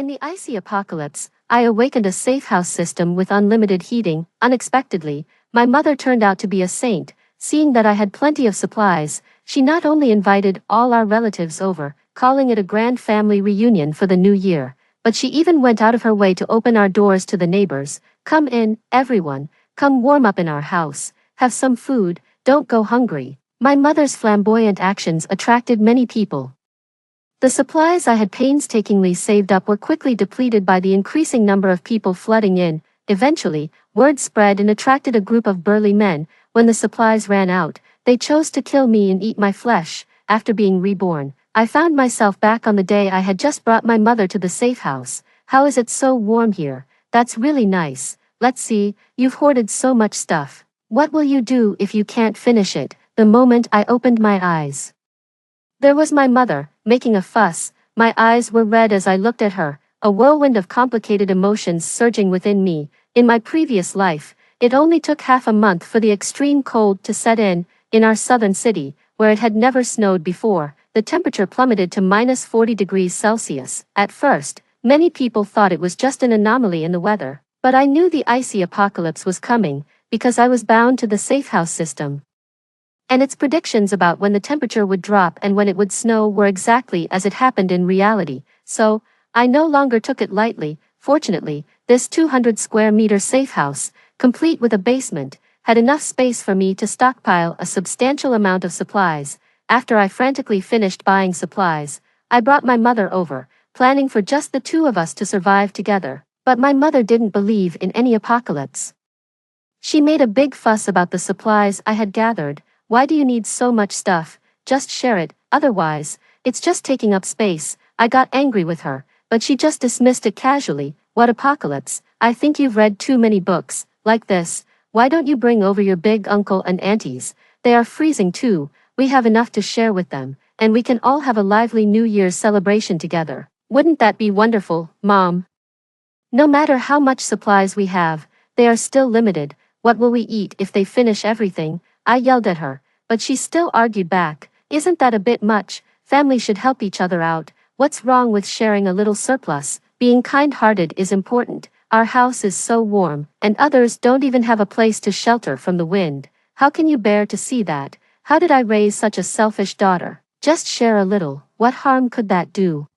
In the icy apocalypse, I awakened a safe house system with unlimited heating. Unexpectedly, my mother turned out to be a saint. Seeing that I had plenty of supplies, she not only invited all our relatives over, calling it a grand family reunion for the new year, but she even went out of her way to open our doors to the neighbors. Come in, everyone, come warm up in our house, have some food, don't go hungry. My mother's flamboyant actions attracted many people. The supplies I had painstakingly saved up were quickly depleted by the increasing number of people flooding in. Eventually, word spread and attracted a group of burly men. When the supplies ran out, they chose to kill me and eat my flesh. After being reborn, I found myself back on the day I had just brought my mother to the safe house. How is it so warm here? That's really nice. Let's see, you've hoarded so much stuff. What will you do if you can't finish it? The moment I opened my eyes, there was my mother, making a fuss. My eyes were red as I looked at her, a whirlwind of complicated emotions surging within me. In my previous life, it only took half a month for the extreme cold to set in our southern city, where it had never snowed before. The temperature plummeted to minus 40 degrees Celsius. At first, many people thought it was just an anomaly in the weather, but I knew the icy apocalypse was coming, because I was bound to the safe house system. And its predictions about when the temperature would drop and when it would snow were exactly as it happened in reality, so I no longer took it lightly. Fortunately, this 200 square meter safe house, complete with a basement, had enough space for me to stockpile a substantial amount of supplies. After I frantically finished buying supplies, I brought my mother over, planning for just the two of us to survive together. But my mother didn't believe in any apocalypse. She made a big fuss about the supplies I had gathered. Why do you need so much stuff? Just share it, otherwise, it's just taking up space. I got angry with her, but she just dismissed it casually. What apocalypse? I think you've read too many books like this. Why don't you bring over your big uncle and aunties? They are freezing too. We have enough to share with them, and we can all have a lively New Year's celebration together. Wouldn't that be wonderful, Mom? No matter how much supplies we have, they are still limited. What will we eat if they finish everything? I yelled at her, but she still argued back. Isn't that a bit much? Family should help each other out. What's wrong with sharing a little surplus? Being kind-hearted is important. Our house is so warm, and others don't even have a place to shelter from the wind. How can you bear to see that? How did I raise such a selfish daughter? Just share a little. What harm could that do?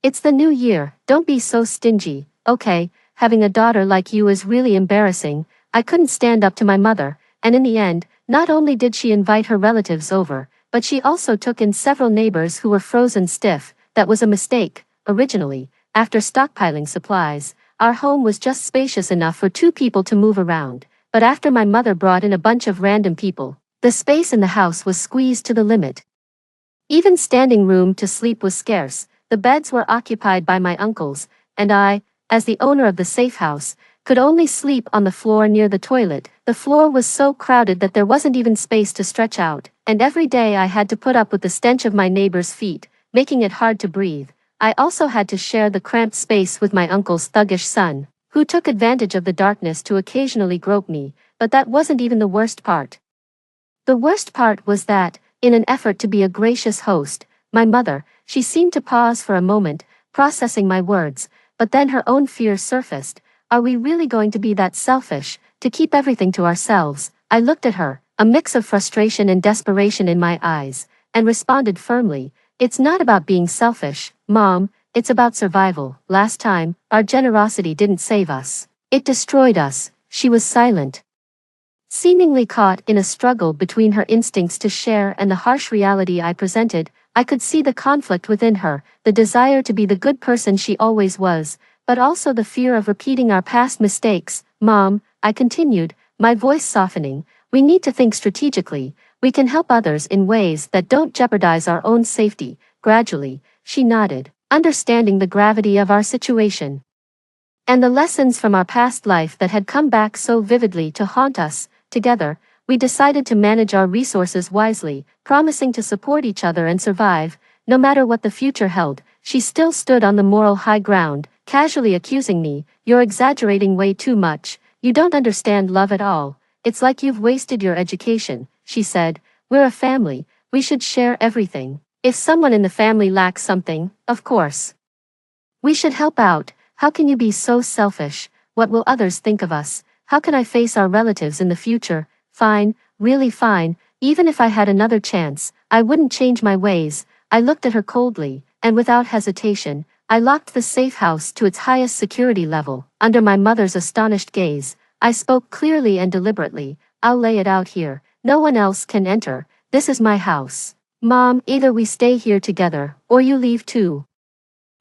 It's the new year. Don't be so stingy. Okay, having a daughter like you is really embarrassing. I couldn't stand up to my mother, and in the end, not only did she invite her relatives over, but she also took in several neighbors who were frozen stiff. That was a mistake. Originally, after stockpiling supplies, our home was just spacious enough for two people to move around. But after my mother brought in a bunch of random people, the space in the house was squeezed to the limit. Even standing room to sleep was scarce. The beds were occupied by my uncles, and I, as the owner of the safe house, could only sleep on the floor near the toilet. The floor was so crowded that there wasn't even space to stretch out, and every day I had to put up with the stench of my neighbor's feet, making it hard to breathe. I also had to share the cramped space with my uncle's thuggish son, who took advantage of the darkness to occasionally grope me, but that wasn't even the worst part. The worst part was that, in an effort to be a gracious host, my mother, she seemed to pause for a moment, processing my words, but then her own fear surfaced. Are we really going to be that selfish, to keep everything to ourselves? I looked at her, a mix of frustration and desperation in my eyes, and responded firmly, it's not about being selfish, Mom, it's about survival. Last time, our generosity didn't save us. It destroyed us. She was silent, seemingly caught in a struggle between her instincts to share and the harsh reality I presented. I could see the conflict within her, the desire to be the good person she always was, but also the fear of repeating our past mistakes. Mom, I continued, my voice softening, we need to think strategically. We can help others in ways that don't jeopardize our own safety. Gradually, she nodded, understanding the gravity of our situation and the lessons from our past life that had come back so vividly to haunt us. Together, we decided to manage our resources wisely, promising to support each other and survive, no matter what the future held. She still stood on the moral high ground, casually accusing me, you're exaggerating way too much, you don't understand love at all, it's like you've wasted your education. She said, we're a family, we should share everything. If someone in the family lacks something, of course, We should help out. How can you be so selfish? What will others think of us? How can I face our relatives in the future? Fine, really fine. Even if I had another chance, I wouldn't change my ways. I looked at her coldly, and without hesitation, I locked the safe house to its highest security level. Under my mother's astonished gaze, I spoke clearly and deliberately. I'll lay it out here. No one else can enter. This is my house. Mom, either we stay here together, or you leave too.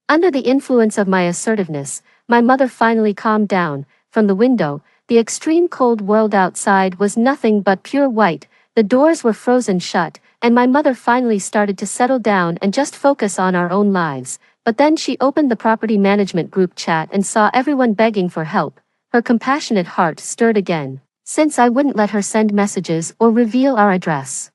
Under the influence of my assertiveness, my mother finally calmed down. From the window, the extreme cold world outside was nothing but pure white. The doors were frozen shut, and my mother finally started to settle down and just focus on our own lives. But then she opened the property management group chat and saw everyone begging for help. Her compassionate heart stirred again, since I wouldn't let her send messages or reveal our address.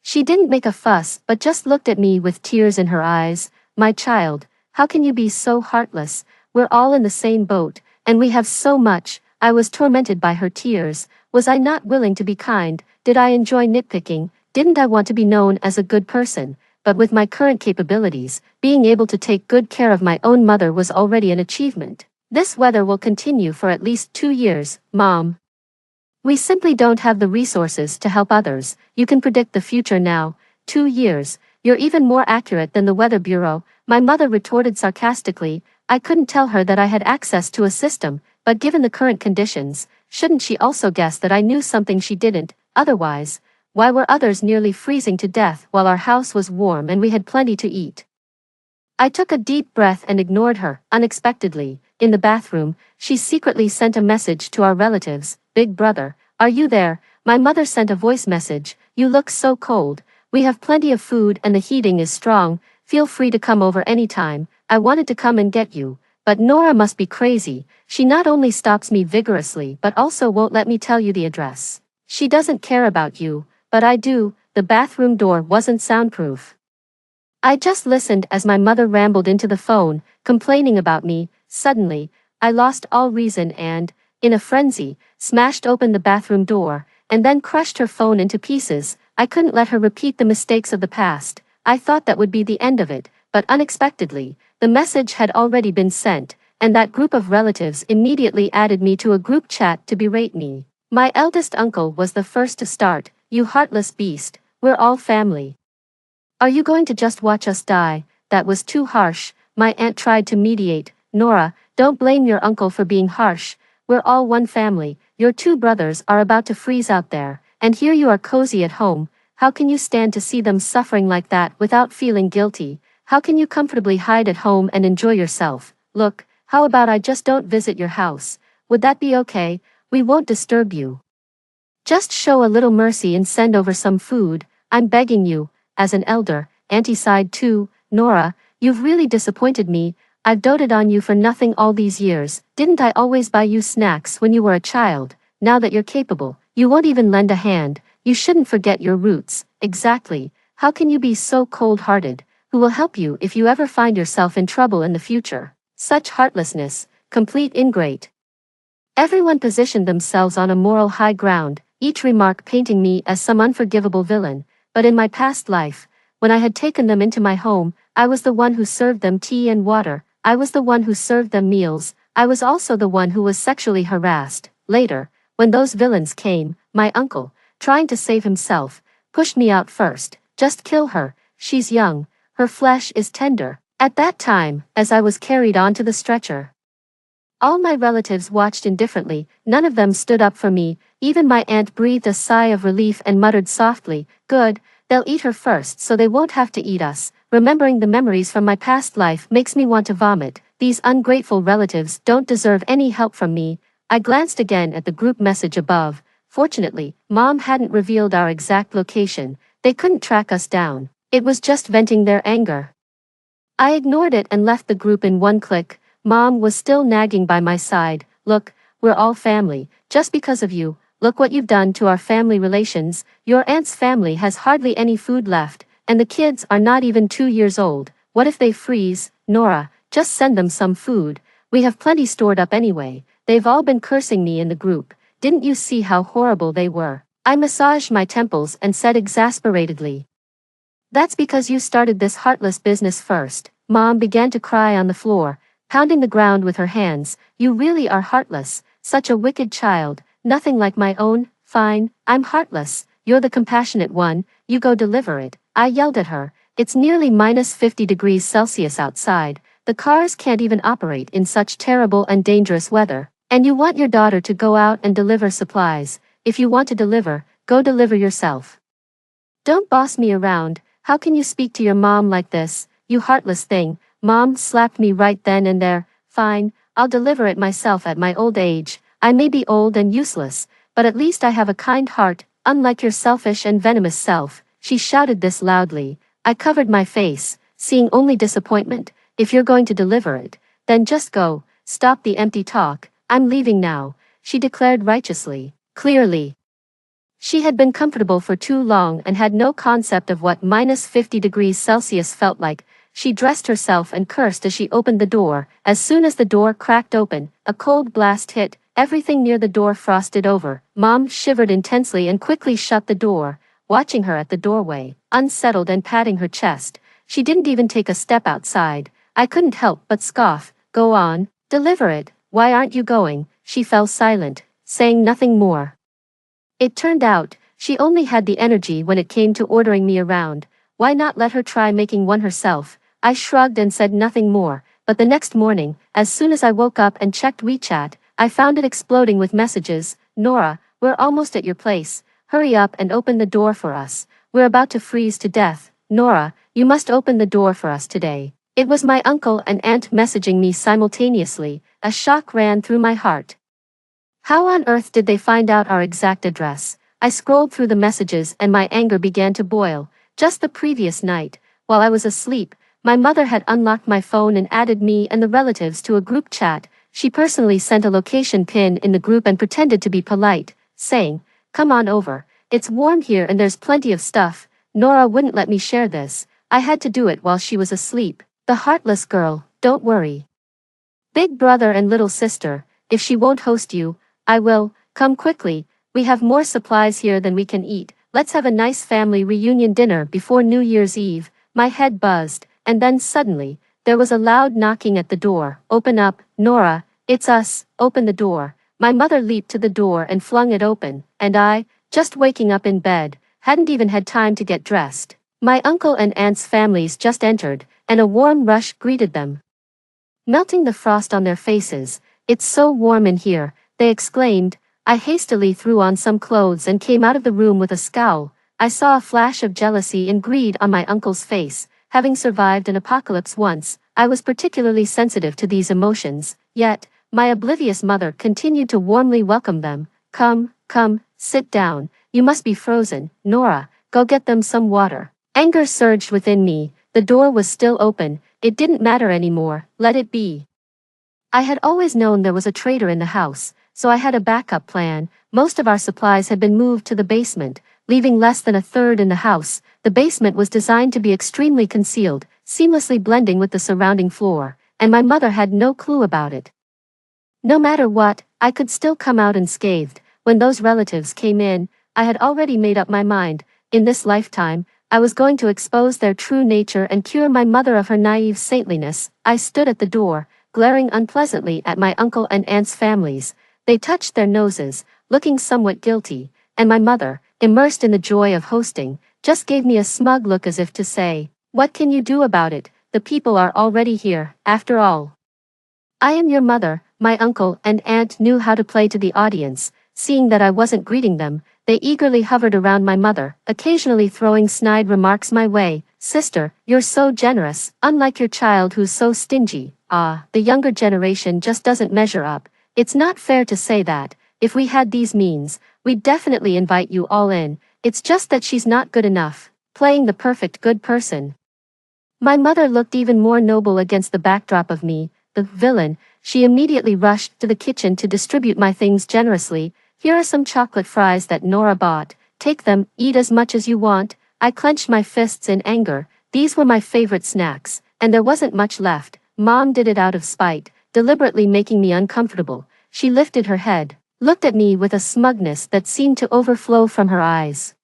She didn't make a fuss but just looked at me with tears in her eyes. My child, how can you be so heartless? We're all in the same boat, and we have so much. I was tormented by her tears. Was I not willing to be kind? Did I enjoy nitpicking? Didn't I want to be known as a good person? But with my current capabilities, being able to take good care of my own mother was already an achievement. This weather will continue for at least 2 years, Mom. We simply don't have the resources to help others. You can predict the future now. 2 years. You're even more accurate than the Weather Bureau, my mother retorted sarcastically. I couldn't tell her that I had access to a system, but given the current conditions, shouldn't she also guess that I knew something she didn't? Otherwise, why were others nearly freezing to death while our house was warm and we had plenty to eat? I took a deep breath and ignored her. Unexpectedly, in the bathroom, she secretly sent a message to our relatives. Big brother, are you there? My mother sent a voice message. You look so cold. We have plenty of food and the heating is strong. Feel free to come over anytime. I wanted to come and get you, but Nora must be crazy. She not only stops me vigorously but also won't let me tell you the address. She doesn't care about you, but I do. The bathroom door wasn't soundproof. I just listened as my mother rambled into the phone, complaining about me. Suddenly, I lost all reason and, in a frenzy, smashed open the bathroom door, and then crushed her phone into pieces. I couldn't let her repeat the mistakes of the past. I thought that would be the end of it, but unexpectedly, the message had already been sent, and that group of relatives immediately added me to a group chat to berate me. My eldest uncle was the first to start. You heartless beast, we're all family. Are you going to just watch us die? That was too harsh. My aunt tried to mediate. Nora, don't blame your uncle for being harsh. We're all one family. Your 2 brothers are about to freeze out there, and here you are cozy at home. How can you stand to see them suffering like that without feeling guilty? How can you comfortably hide at home and enjoy yourself? Look, how about I just don't visit your house? Would that be okay? We won't disturb you. Just show a little mercy and send over some food. I'm begging you. As an elder, Auntie sighed too. Nora, you've really disappointed me. I've doted on you for nothing all these years. Didn't I always buy you snacks when you were a child? Now that you're capable, you won't even lend a hand. You shouldn't forget your roots. Exactly. How can you be so cold-hearted? Who will help you if you ever find yourself in trouble in the future? Such heartlessness, complete ingrate. Everyone positioned themselves on a moral high ground, each remark painting me as some unforgivable villain. But in my past life, when I had taken them into my home, I was the one who served them tea and water. I was the one who served them meals. I was also the one who was sexually harassed. Later, when those villains came, my uncle, trying to save himself, pushed me out first. Just kill her. She's young. Her flesh is tender. At that time, as I was carried onto the stretcher, all my relatives watched indifferently. None of them stood up for me. Even my aunt breathed a sigh of relief and muttered softly, "Good, they'll eat her first so they won't have to eat us." Remembering the memories from my past life makes me want to vomit. These ungrateful relatives don't deserve any help from me. I glanced again at the group message above. Fortunately, Mom hadn't revealed our exact location. They couldn't track us down. It was just venting their anger. I ignored it and left the group in one click. Mom was still nagging by my side. Look, we're all family. Just because of you, look what you've done to our family relations. Your aunt's family has hardly any food left, and the kids are not even 2 years old. What if they freeze? Nora, just send them some food. We have plenty stored up anyway. They've all been cursing me in the group. Didn't you see how horrible they were? I massaged my temples and said exasperatedly, "That's because you started this heartless business first. Mom began to cry on the floor, pounding the ground with her hands. You really are heartless, such a wicked child, nothing like my own. Fine, I'm heartless, you're the compassionate one, you go deliver it. I yelled at her. It's nearly minus 50 degrees Celsius outside, the cars can't even operate in such terrible and dangerous weather. And you want your daughter to go out and deliver supplies. If you want to deliver, go deliver yourself. Don't boss me around. How can you speak to your mom like this, you heartless thing? Mom slapped me right then and there. Fine, I'll deliver it myself at my old age. I may be old and useless, but at least I have a kind heart, unlike your selfish and venomous self. She shouted this loudly. I covered my face, seeing only disappointment. If you're going to deliver it, then just go. Stop the empty talk. I'm leaving now, she declared righteously. Clearly, she had been comfortable for too long and had no concept of what minus 50 degrees Celsius felt like. She dressed herself and cursed as she opened the door. As soon as the door cracked open, a cold blast hit, everything near the door frosted over. Mom shivered intensely and quickly shut the door, watching her at the doorway, unsettled and patting her chest. She didn't even take a step outside. I couldn't help but scoff. Go on, deliver it. Why aren't you going? She fell silent, saying nothing more. It turned out, she only had the energy when it came to ordering me around. Why not let her try making one herself? I shrugged and said nothing more, but the next morning, as soon as I woke up and checked WeChat, I found it exploding with messages. Nora, we're almost at your place. Hurry up and open the door for us. We're about to freeze to death. Nora, you must open the door for us today. It was my uncle and aunt messaging me simultaneously. A shock ran through my heart. How on earth did they find out our exact address? I scrolled through the messages and my anger began to boil. Just the previous night, while I was asleep, my mother had unlocked my phone and added me and the relatives to a group chat. She personally sent a location pin in the group and pretended to be polite, saying, "Come on over. It's warm here and there's plenty of stuff." Nora wouldn't let me share this. I had to do it while she was asleep. The heartless girl, don't worry. Big brother and little sister, if she won't host you, I will. Come quickly, we have more supplies here than we can eat. Let's have a nice family reunion dinner before New Year's Eve. My head buzzed, and then suddenly, there was a loud knocking at the door. Open up, Nora, it's us, open the door. My mother leaped to the door and flung it open, and I, just waking up in bed, hadn't even had time to get dressed. My uncle and aunt's families just entered, and a warm rush greeted them, melting the frost on their faces. It's so warm in here, they exclaimed. I hastily threw on some clothes and came out of the room with a scowl. I saw a flash of jealousy and greed on my uncle's face. Having survived an apocalypse once, I was particularly sensitive to these emotions, yet, my oblivious mother continued to warmly welcome them. Come, sit down, you must be frozen. Nora, go get them some water. Anger surged within me. The door was still open. It didn't matter anymore. Let it be. I had always known there was a traitor in the house, so I had a backup plan. Most of our supplies had been moved to the basement, leaving less than a third in the house. The basement was designed to be extremely concealed, seamlessly blending with the surrounding floor, and my mother had no clue about it. No matter what, I could still come out unscathed. When those relatives came in, I had already made up my mind. In this lifetime, I was going to expose their true nature and cure my mother of her naive saintliness. I stood at the door, glaring unpleasantly at my uncle and aunt's families. They touched their noses, looking somewhat guilty, and my mother, immersed in the joy of hosting, just gave me a smug look as if to say, "What can you do about it? The people are already here, after all." I am your mother. My uncle and aunt knew how to play to the audience. Seeing that I wasn't greeting them, they eagerly hovered around my mother, occasionally throwing snide remarks my way. "Sister, you're so generous, unlike your child who's so stingy." The younger generation just doesn't measure up. It's not fair to say that. If we had these means, we'd definitely invite you all in. It's just that she's not good enough, playing the perfect good person. My mother looked even more noble against the backdrop of me, the villain. She immediately rushed to the kitchen to distribute my things generously. "Here are some chocolate fries that Nora bought. Take them, eat as much as you want." I clenched my fists in anger. These were my favorite snacks, and there wasn't much left. Mom did it out of spite, deliberately making me uncomfortable. She lifted her head, looked at me with a smugness that seemed to overflow from her eyes.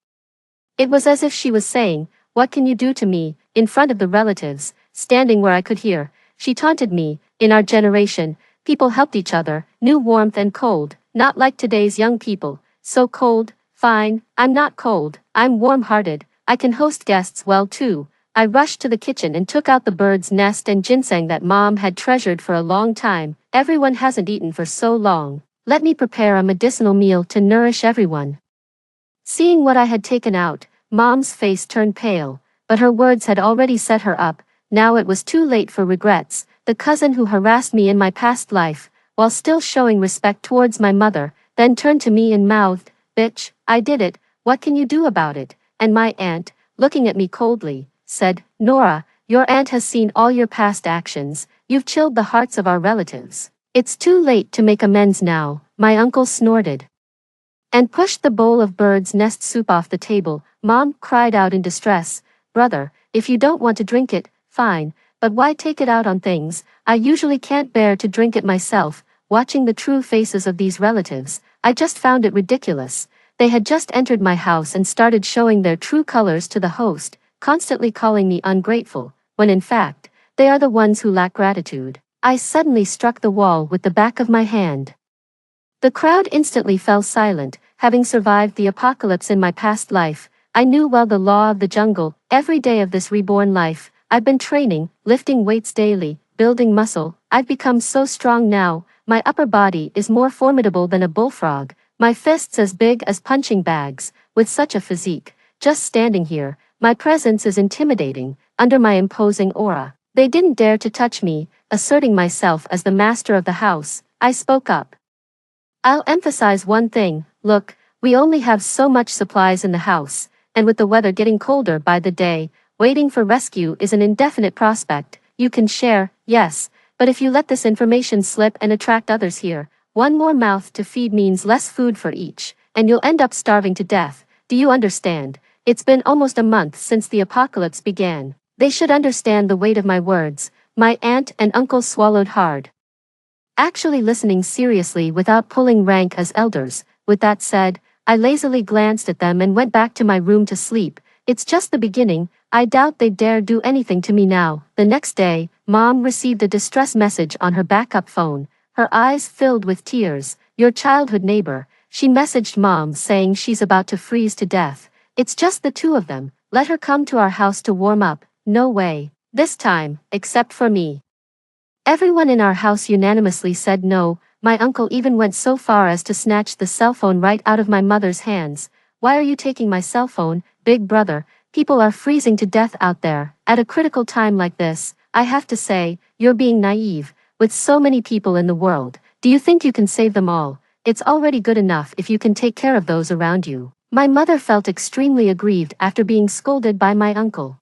It was as if she was saying, "What can you do to me?" In front of the relatives, standing where I could hear. She taunted me. In our generation, people helped each other, knew warmth and cold, not like today's young people. So cold. Fine, I'm not cold, I'm warm-hearted, I can host guests well too. I rushed to the kitchen and took out the bird's nest and ginseng that Mom had treasured for a long time. Everyone hasn't eaten for so long. Let me prepare a medicinal meal to nourish everyone. Seeing what I had taken out, Mom's face turned pale, but her words had already set her up. Now it was too late for regrets. The cousin who harassed me in my past life, while still showing respect towards my mother, then turned to me and mouthed, "Bitch, I did it, what can you do about it?" And my aunt, looking at me coldly, said, "Nora, your aunt has seen all your past actions, you've chilled the hearts of our relatives. It's too late to make amends now," my uncle snorted and pushed the bowl of bird's nest soup off the table. Mom cried out in distress, "Brother, if you don't want to drink it, fine, but why take it out on things? I usually can't bear to drink it myself." Watching the true faces of these relatives, I just found it ridiculous. They had just entered my house and started showing their true colors to the host, constantly calling me ungrateful, when in fact, they are the ones who lack gratitude. I suddenly struck the wall with the back of my hand. The crowd instantly fell silent. Having survived the apocalypse in my past life, I knew well the law of the jungle. Every day of this reborn life, I've been training, lifting weights daily, building muscle. I've become so strong now, my upper body is more formidable than a bullfrog, my fists as big as punching bags. With such a physique, just standing here, my presence is intimidating. Under my imposing aura, they didn't dare to touch me. Asserting myself as the master of the house, I spoke up. "I'll emphasize one thing, look, we only have so much supplies in the house, and with the weather getting colder by the day, waiting for rescue is an indefinite prospect. You can share, yes, but if you let this information slip and attract others here, one more mouth to feed means less food for each, and you'll end up starving to death. Do you understand? It's been almost a month since the apocalypse began. They should understand the weight of my words." My aunt and uncle swallowed hard, actually listening seriously without pulling rank as elders. With that said, I lazily glanced at them and went back to my room to sleep. It's just the beginning. I doubt they'd dare do anything to me now. The next day, Mom received a distress message on her backup phone. Her eyes filled with tears. "Your childhood neighbor." She messaged Mom saying she's about to freeze to death. "It's just the two of them. Let her come to our house to warm up." No way. This time, except for me. Everyone in our house unanimously said no. My uncle even went so far as to snatch the cell phone right out of my mother's hands. "Why are you taking my cell phone, big brother? People are freezing to death out there. At a critical time like this, I have to say, you're being naive. With so many people in the world, do you think you can save them all? It's already good enough if you can take care of those around you." My mother felt extremely aggrieved after being scolded by my uncle,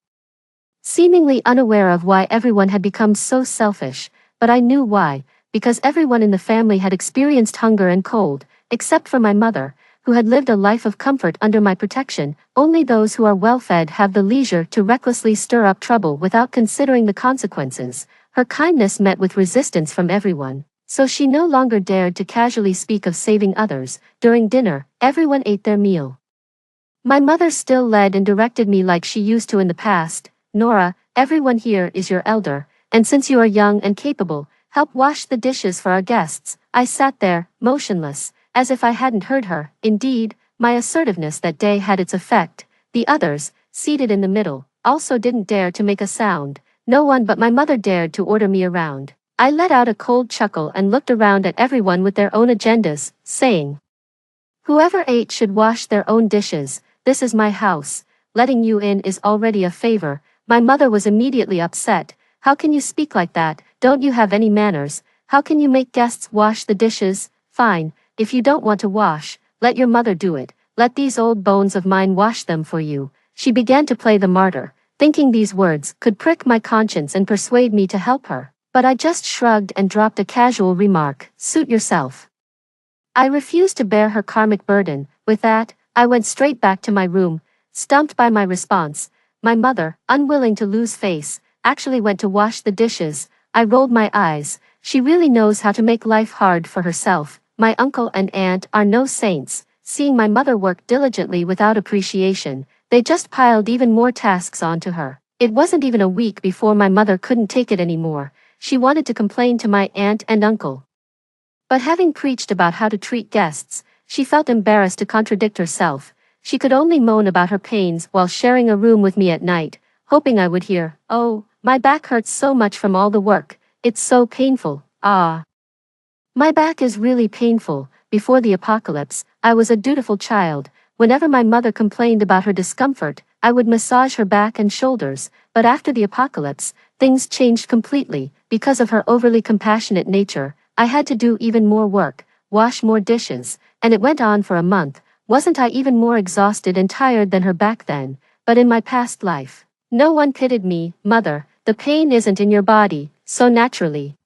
seemingly unaware of why everyone had become so selfish, but I knew why, because everyone in the family had experienced hunger and cold, except for my mother, who had lived a life of comfort under my protection. Only those who are well-fed have the leisure to recklessly stir up trouble without considering the consequences. Her kindness met with resistance from everyone, so she no longer dared to casually speak of saving others. During dinner, everyone ate their meal. My mother still led and directed me like she used to in the past. "Nora, everyone here is your elder, and since you are young and capable, help wash the dishes for our guests." I sat there, motionless, as if I hadn't heard her. Indeed, my assertiveness that day had its effect. The others, seated in the middle, also didn't dare to make a sound. No one but my mother dared to order me around. I let out a cold chuckle and looked around at everyone with their own agendas, saying, "Whoever ate should wash their own dishes. This is my house. Letting you in is already a favor." My mother was immediately upset. "How can you speak like that? Don't you have any manners? How can you make guests wash the dishes? Fine, if you don't want to wash, let your mother do it. Let these old bones of mine wash them for you." She began to play the martyr, thinking these words could prick my conscience and persuade me to help her. But I just shrugged and dropped a casual remark, "Suit yourself." I refused to bear her karmic burden. With that, I went straight back to my room, stumped by my response. My mother, unwilling to lose face, actually went to wash the dishes. I rolled my eyes. She really knows how to make life hard for herself. My uncle and aunt are no saints. Seeing my mother work diligently without appreciation, they just piled even more tasks onto her. It wasn't even a week before my mother couldn't take it anymore. She wanted to complain to my aunt and uncle. But having preached about how to treat guests, she felt embarrassed to contradict herself. She could only moan about her pains while sharing a room with me at night, hoping I would hear, "Oh, my back hurts so much from all the work. It's so painful, ah." My back is really painful. Before the apocalypse, I was a dutiful child. Whenever my mother complained about her discomfort, I would massage her back and shoulders, but after the apocalypse, things changed completely. Because of her overly compassionate nature, I had to do even more work, wash more dishes, and it went on for a month. Wasn't I even more exhausted and tired than her back then? But in my past life, no one pitied me. Mother, the pain isn't in your body, so naturally.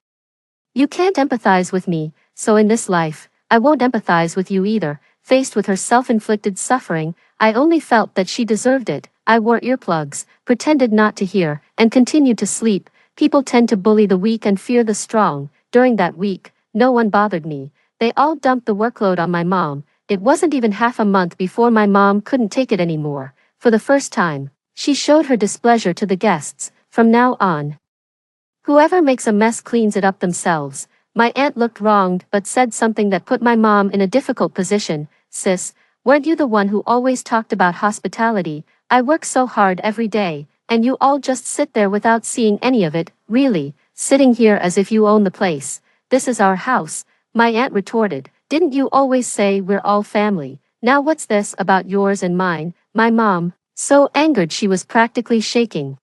You can't empathize with me, so in this life, I won't empathize with you either. Faced with her self-inflicted suffering, I only felt that she deserved it. I wore earplugs, pretended not to hear, and continued to sleep. People tend to bully the weak and fear the strong. During that week, no one bothered me. They all dumped the workload on my mom. It wasn't even half a month before my mom couldn't take it anymore. For the first time, she showed her displeasure to the guests. From now on, whoever makes a mess cleans it up themselves. My aunt looked wronged but said something that put my mom in a difficult position. Sis, weren't you the one who always talked about hospitality? I work so hard every day, and you all just sit there without seeing any of it, really, sitting here as if you own the place. This is our house, my aunt retorted. Didn't you always say we're all family? Now what's this about yours and mine? My mom, so angered she was practically shaking,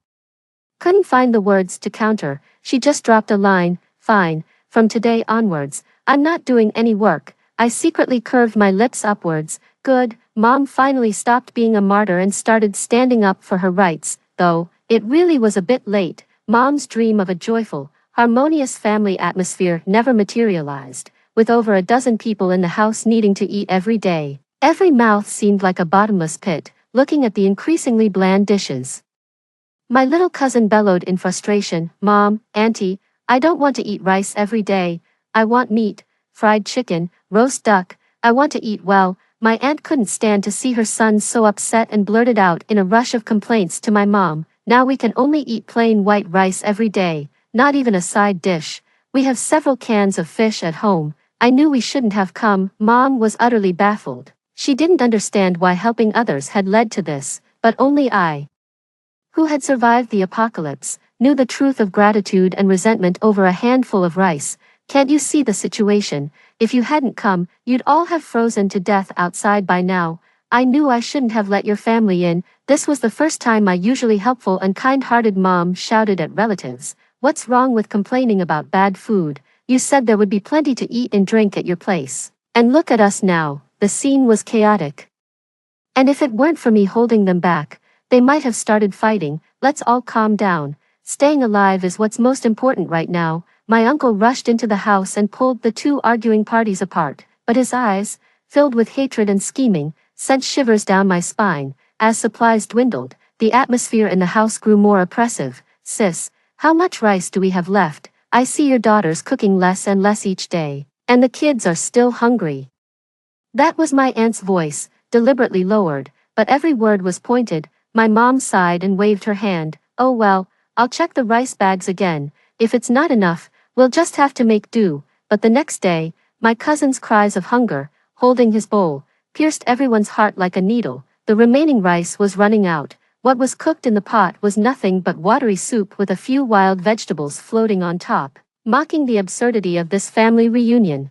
couldn't find the words to counter. She just dropped a line, "Fine, from today onwards, I'm not doing any work." I secretly curved my lips upwards. Good, Mom finally stopped being a martyr and started standing up for her rights, though it really was a bit late. Mom's dream of a joyful, harmonious family atmosphere never materialized. With over a dozen people in the house needing to eat every day, every mouth seemed like a bottomless pit, looking at the increasingly bland dishes. My little cousin bellowed in frustration, "Mom, Auntie, I don't want to eat rice every day. I want meat, fried chicken, roast duck. I want to eat well." My aunt couldn't stand to see her son so upset and blurted out in a rush of complaints to my mom, "Now we can only eat plain white rice every day, not even a side dish. We have several cans of fish at home." I knew we shouldn't have come. Mom was utterly baffled. She didn't understand why helping others had led to this, but only I, who had survived the apocalypse, knew the truth of gratitude and resentment over a handful of rice. Can't you see the situation? If you hadn't come, you'd all have frozen to death outside by now. I knew I shouldn't have let your family in. This was the first time my usually helpful and kind-hearted mom shouted at relatives. What's wrong with complaining about bad food? You said there would be plenty to eat and drink at your place. And look at us now. The scene was chaotic. And if it weren't for me holding them back, they might have started fighting. Let's all calm down. Staying alive is what's most important right now. My uncle rushed into the house and pulled the two arguing parties apart, but his eyes, filled with hatred and scheming, sent shivers down my spine. As supplies dwindled, the atmosphere in the house grew more oppressive. "Sis, how much rice do we have left? I see your daughter's cooking less and less each day, and the kids are still hungry." That was my aunt's voice, deliberately lowered, but every word was pointed. My mom sighed and waved her hand. "Oh well, I'll check the rice bags again. If it's not enough, we'll just have to make do." But the next day, my cousin's cries of hunger, holding his bowl, pierced everyone's heart like a needle. The remaining rice was running out. What was cooked in the pot was nothing but watery soup with a few wild vegetables floating on top, mocking the absurdity of this family reunion.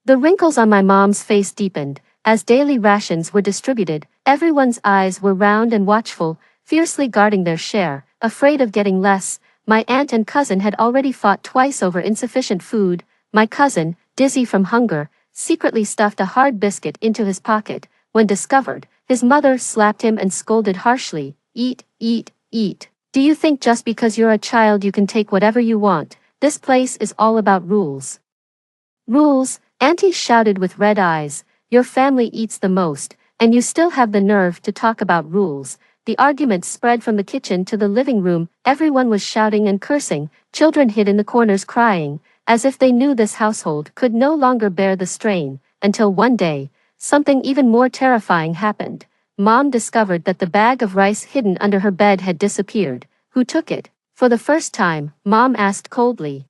The wrinkles on my mom's face deepened. As daily rations were distributed, everyone's eyes were round and watchful, fiercely guarding their share, afraid of getting less. My aunt and cousin had already fought twice over insufficient food. My cousin, dizzy from hunger, secretly stuffed a hard biscuit into his pocket. When discovered, his mother slapped him and scolded harshly, "Eat, eat, eat. Do you think just because you're a child you can take whatever you want? This place is all about rules." "Rules?" Auntie shouted with red eyes. "Your family eats the most, and you still have the nerve to talk about rules." The argument spread from the kitchen to the living room. Everyone was shouting and cursing. Children hid in the corners crying, as if they knew this household could no longer bear the strain, until one day, something even more terrifying happened. Mom discovered that the bag of rice hidden under her bed had disappeared. Who took it? For the first time, Mom asked coldly.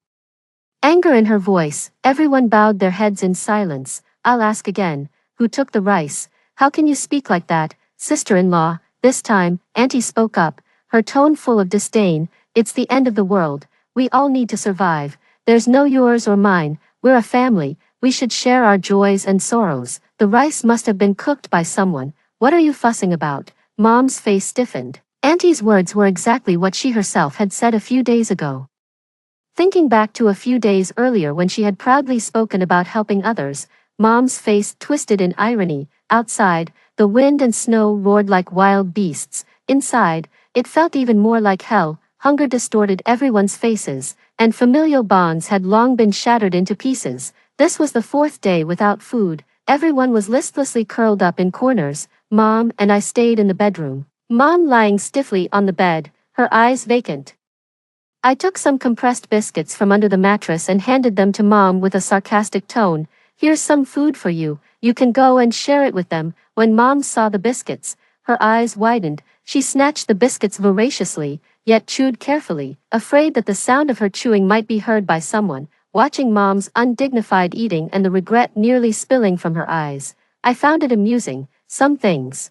Anger in her voice, everyone bowed their heads in silence. I'll ask again. Who took the rice? How can you speak like that, sister-in-law? This time, Auntie spoke up, her tone full of disdain. It's the end of the world. We all need to survive. There's no yours or mine. We're a family. We should share our joys and sorrows. The rice must have been cooked by someone. What are you fussing about? Mom's face stiffened. Auntie's words were exactly what she herself had said a few days ago. Thinking back to a few days earlier when she had proudly spoken about helping others, Mom's face twisted in irony. Outside, the wind and snow roared like wild beasts. Inside, it felt even more like hell. Hunger distorted everyone's faces, and familial bonds had long been shattered into pieces. This was the fourth day without food. Everyone was listlessly curled up in corners. Mom and I stayed in the bedroom. Mom lying stiffly on the bed, her eyes vacant. I took some compressed biscuits from under the mattress and handed them to Mom with a sarcastic tone. Here's some food for you. You can go and share it with them. When Mom saw the biscuits, her eyes widened. She snatched the biscuits voraciously, yet chewed carefully, afraid that the sound of her chewing might be heard by someone. Watching Mom's undignified eating and the regret nearly spilling from her eyes, I found it amusing. Some things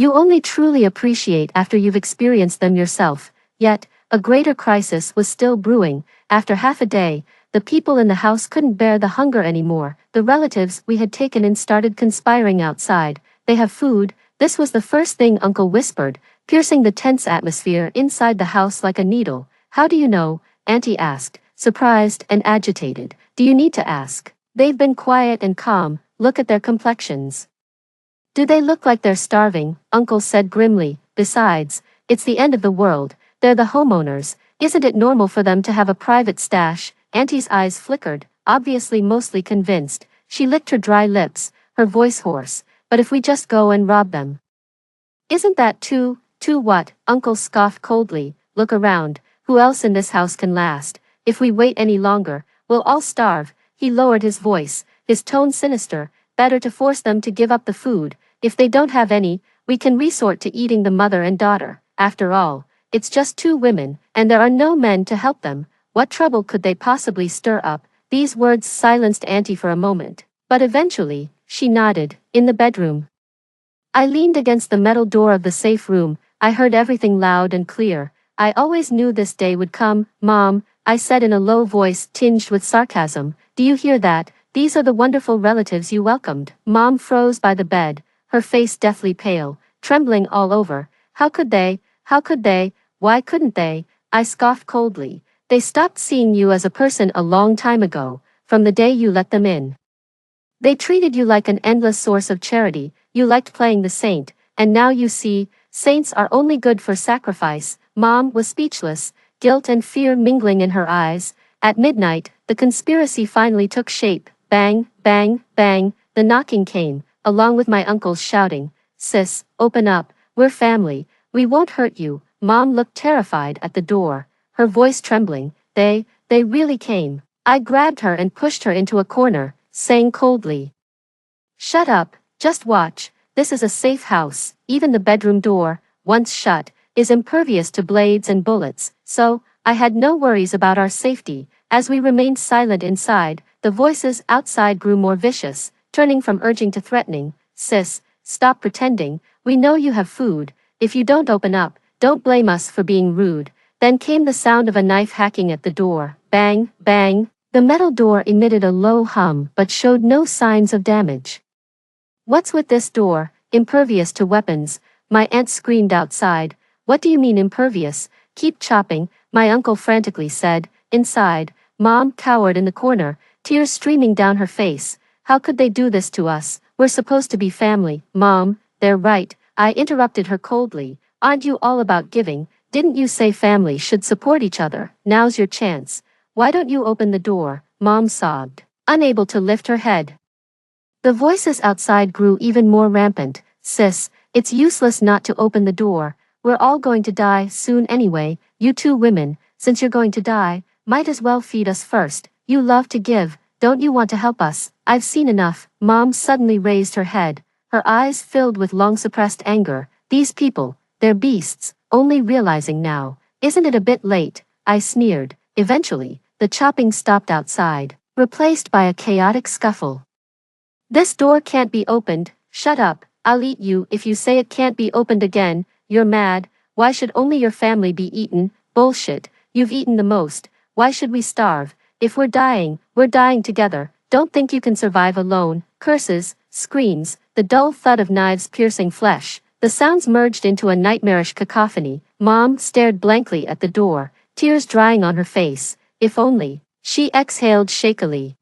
you only truly appreciate after you've experienced them yourself. Yet, a greater crisis was still brewing. After half a day, the people in the house couldn't bear the hunger anymore. The relatives we had taken in started conspiring outside. They have food. This was the first thing Uncle whispered, piercing the tense atmosphere inside the house like a needle. How do you know? Auntie asked, surprised and agitated. Do you need to ask? They've been quiet and calm. Look at their complexions. Do they look like they're starving? Uncle said grimly. Besides, it's the end of the world. They're the homeowners. Isn't it normal for them to have a private stash? Auntie's eyes flickered, obviously mostly convinced. She licked her dry lips, her voice hoarse. But if we just go and rob them? Isn't that too what? Uncle scoffed coldly. Look around. Who else in this house can last? If we wait any longer, we'll all starve. He lowered his voice, his tone sinister. Better to force them to give up the food. If they don't have any, we can resort to eating the mother and daughter. After all, it's just two women, and there are no men to help them. What trouble could they possibly stir up? These words silenced Auntie for a moment, but eventually, she nodded. In the bedroom, I leaned against the metal door of the safe room. I heard everything loud and clear. I always knew this day would come, Mom, I said in a low voice tinged with sarcasm. Do you hear that? These are the wonderful relatives you welcomed. Mom froze by the bed, her face deathly pale, trembling all over. How could they? How could they? Why couldn't they? I scoffed coldly. They stopped seeing you as a person a long time ago, from the day you let them in. They treated you like an endless source of charity. You liked playing the saint, and now you see, saints are only good for sacrifice. Mom was speechless, guilt and fear mingling in her eyes. At midnight, the conspiracy finally took shape. Bang, bang, bang, the knocking came, along with my uncle's shouting, Sis, open up, we're family, we won't hurt you. Mom looked terrified at the door, her voice trembling. They really came. I grabbed her and pushed her into a corner, saying coldly, Shut up, just watch, this is a safe house. Even the bedroom door, once shut, is impervious to blades and bullets, so, I had no worries about our safety. As we remained silent inside, the voices outside grew more vicious, turning from urging to threatening. Sis, stop pretending, we know you have food. If you don't open up, don't blame us for being rude. Then came the sound of a knife hacking at the door. Bang, bang. The metal door emitted a low hum but showed no signs of damage. What's with this door? Impervious to weapons, my aunt screamed outside. What do you mean impervious? Keep chopping, my uncle frantically said. Inside, Mom cowered in the corner, tears streaming down her face. How could they do this to us? We're supposed to be family. Mom, they're right, I interrupted her coldly. Aren't you all about giving? Didn't you say family should support each other? Now's your chance. Why don't you open the door? Mom sobbed, unable to lift her head. The voices outside grew even more rampant. Sis, it's useless not to open the door. We're all going to die soon anyway. You two women, since you're going to die, might as well feed us first. You love to give, don't you want to help us? I've seen enough. Mom suddenly raised her head, her eyes filled with long-suppressed anger. These people, they're beasts. Only realizing now, Isn't it a bit late? I sneered. Eventually, the chopping stopped outside, replaced by a chaotic scuffle. This door can't be opened. Shut up. I'll eat you if you say it can't be opened again. You're mad. Why should only your family be eaten? Bullshit. You've eaten the most. Why should we starve? If we're dying together. Don't think you can survive alone. Curses, screams, the dull thud of knives piercing flesh. The sounds merged into a nightmarish cacophony. Mom stared blankly at the door, tears drying on her face. If only. She exhaled shakily.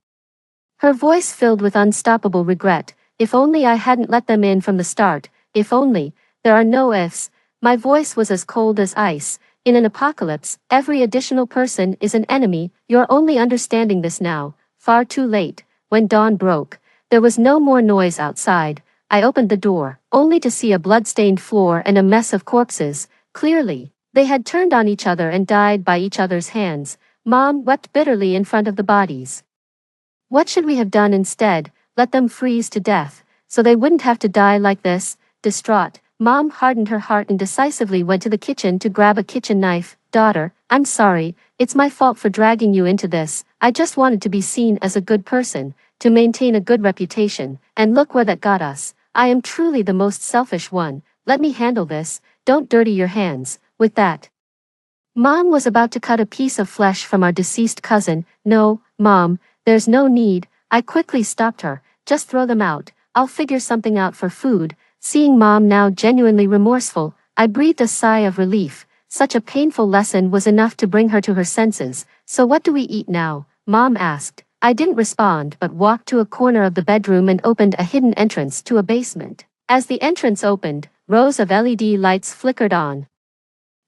Her voice filled with unstoppable regret. If only I hadn't let them in from the start. If only. There are no ifs. My voice was as cold as ice. In an apocalypse, every additional person is an enemy. You're only understanding this now. Far too late. When dawn broke, there was no more noise outside. I opened the door, only to see a blood-stained floor and a mess of corpses. Clearly, they had turned on each other and died by each other's hands. Mom wept bitterly in front of the bodies. What should we have done instead? Let them freeze to death, so they wouldn't have to die like this? Distraught, Mom hardened her heart and decisively went to the kitchen to grab a kitchen knife. Daughter, I'm sorry, it's my fault for dragging you into this. I just wanted to be seen as a good person, to maintain a good reputation, and look where that got us. I am truly the most selfish one. Let me handle this. Don't dirty your hands. With that, Mom was about to cut a piece of flesh from our deceased cousin. No, Mom, there's no need. I quickly stopped her. Just throw them out. I'll figure something out for food. Seeing Mom now genuinely remorseful, I breathed a sigh of relief. Such a painful lesson was enough to bring her to her senses. So what do we eat now? Mom asked. I didn't respond but walked to a corner of the bedroom and opened a hidden entrance to a basement. As the entrance opened, rows of LED lights flickered on.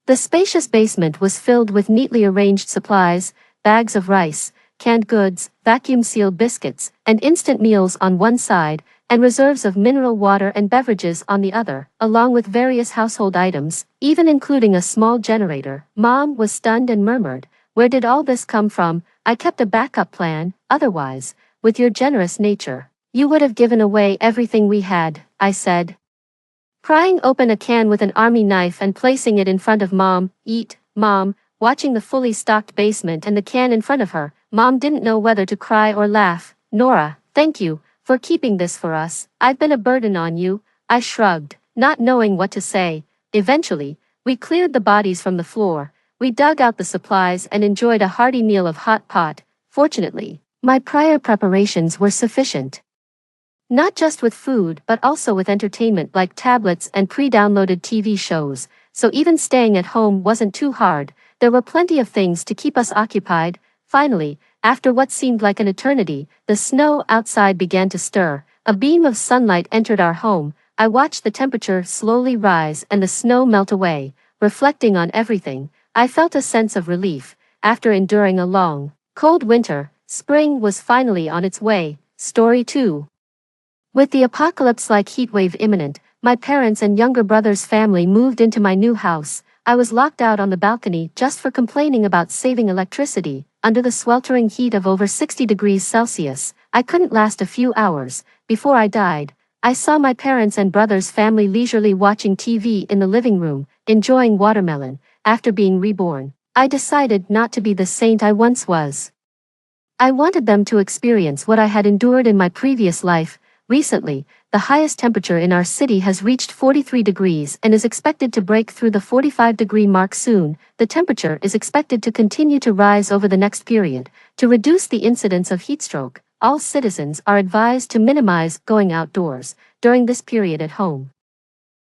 The spacious basement was filled with neatly arranged supplies, bags of rice, canned goods, vacuum-sealed biscuits, and instant meals on one side, and reserves of mineral water and beverages on the other, along with various household items, even including a small generator. Mom was stunned and murmured, "Where did all this come from? I kept a backup plan, otherwise, with your generous nature, you would have given away everything we had," I said. Prying open a can with an army knife and placing it in front of Mom. Eat, Mom, watching the fully stocked basement and the can in front of her. Mom didn't know whether to cry or laugh. Nora, thank you for keeping this for us. I've been a burden on you. I shrugged, not knowing what to say. Eventually, we cleared the bodies from the floor. We dug out the supplies and enjoyed a hearty meal of hot pot. Fortunately, my prior preparations were sufficient. Not just with food but also with entertainment like tablets and pre-downloaded TV shows, so even staying at home wasn't too hard. There were plenty of things to keep us occupied. Finally, after what seemed like an eternity, the snow outside began to stir. A beam of sunlight entered our home. I watched the temperature slowly rise and the snow melt away, reflecting on everything. I felt a sense of relief. After enduring a long, cold winter, spring was finally on its way. Story 2. With the apocalypse-like heatwave imminent, my parents and younger brother's family moved into my new house. I was locked out on the balcony just for complaining about saving electricity. Under the sweltering heat of over 60 degrees Celsius, I couldn't last a few hours. Before I died, I saw my parents' and brother's family leisurely watching TV in the living room, enjoying watermelon. After being reborn, I decided not to be the saint I once was. I wanted them to experience what I had endured in my previous life. Recently, the highest temperature in our city has reached 43 degrees and is expected to break through the 45-degree mark soon. The temperature is expected to continue to rise over the next period. To reduce the incidence of heatstroke, all citizens are advised to minimize going outdoors during this period at home.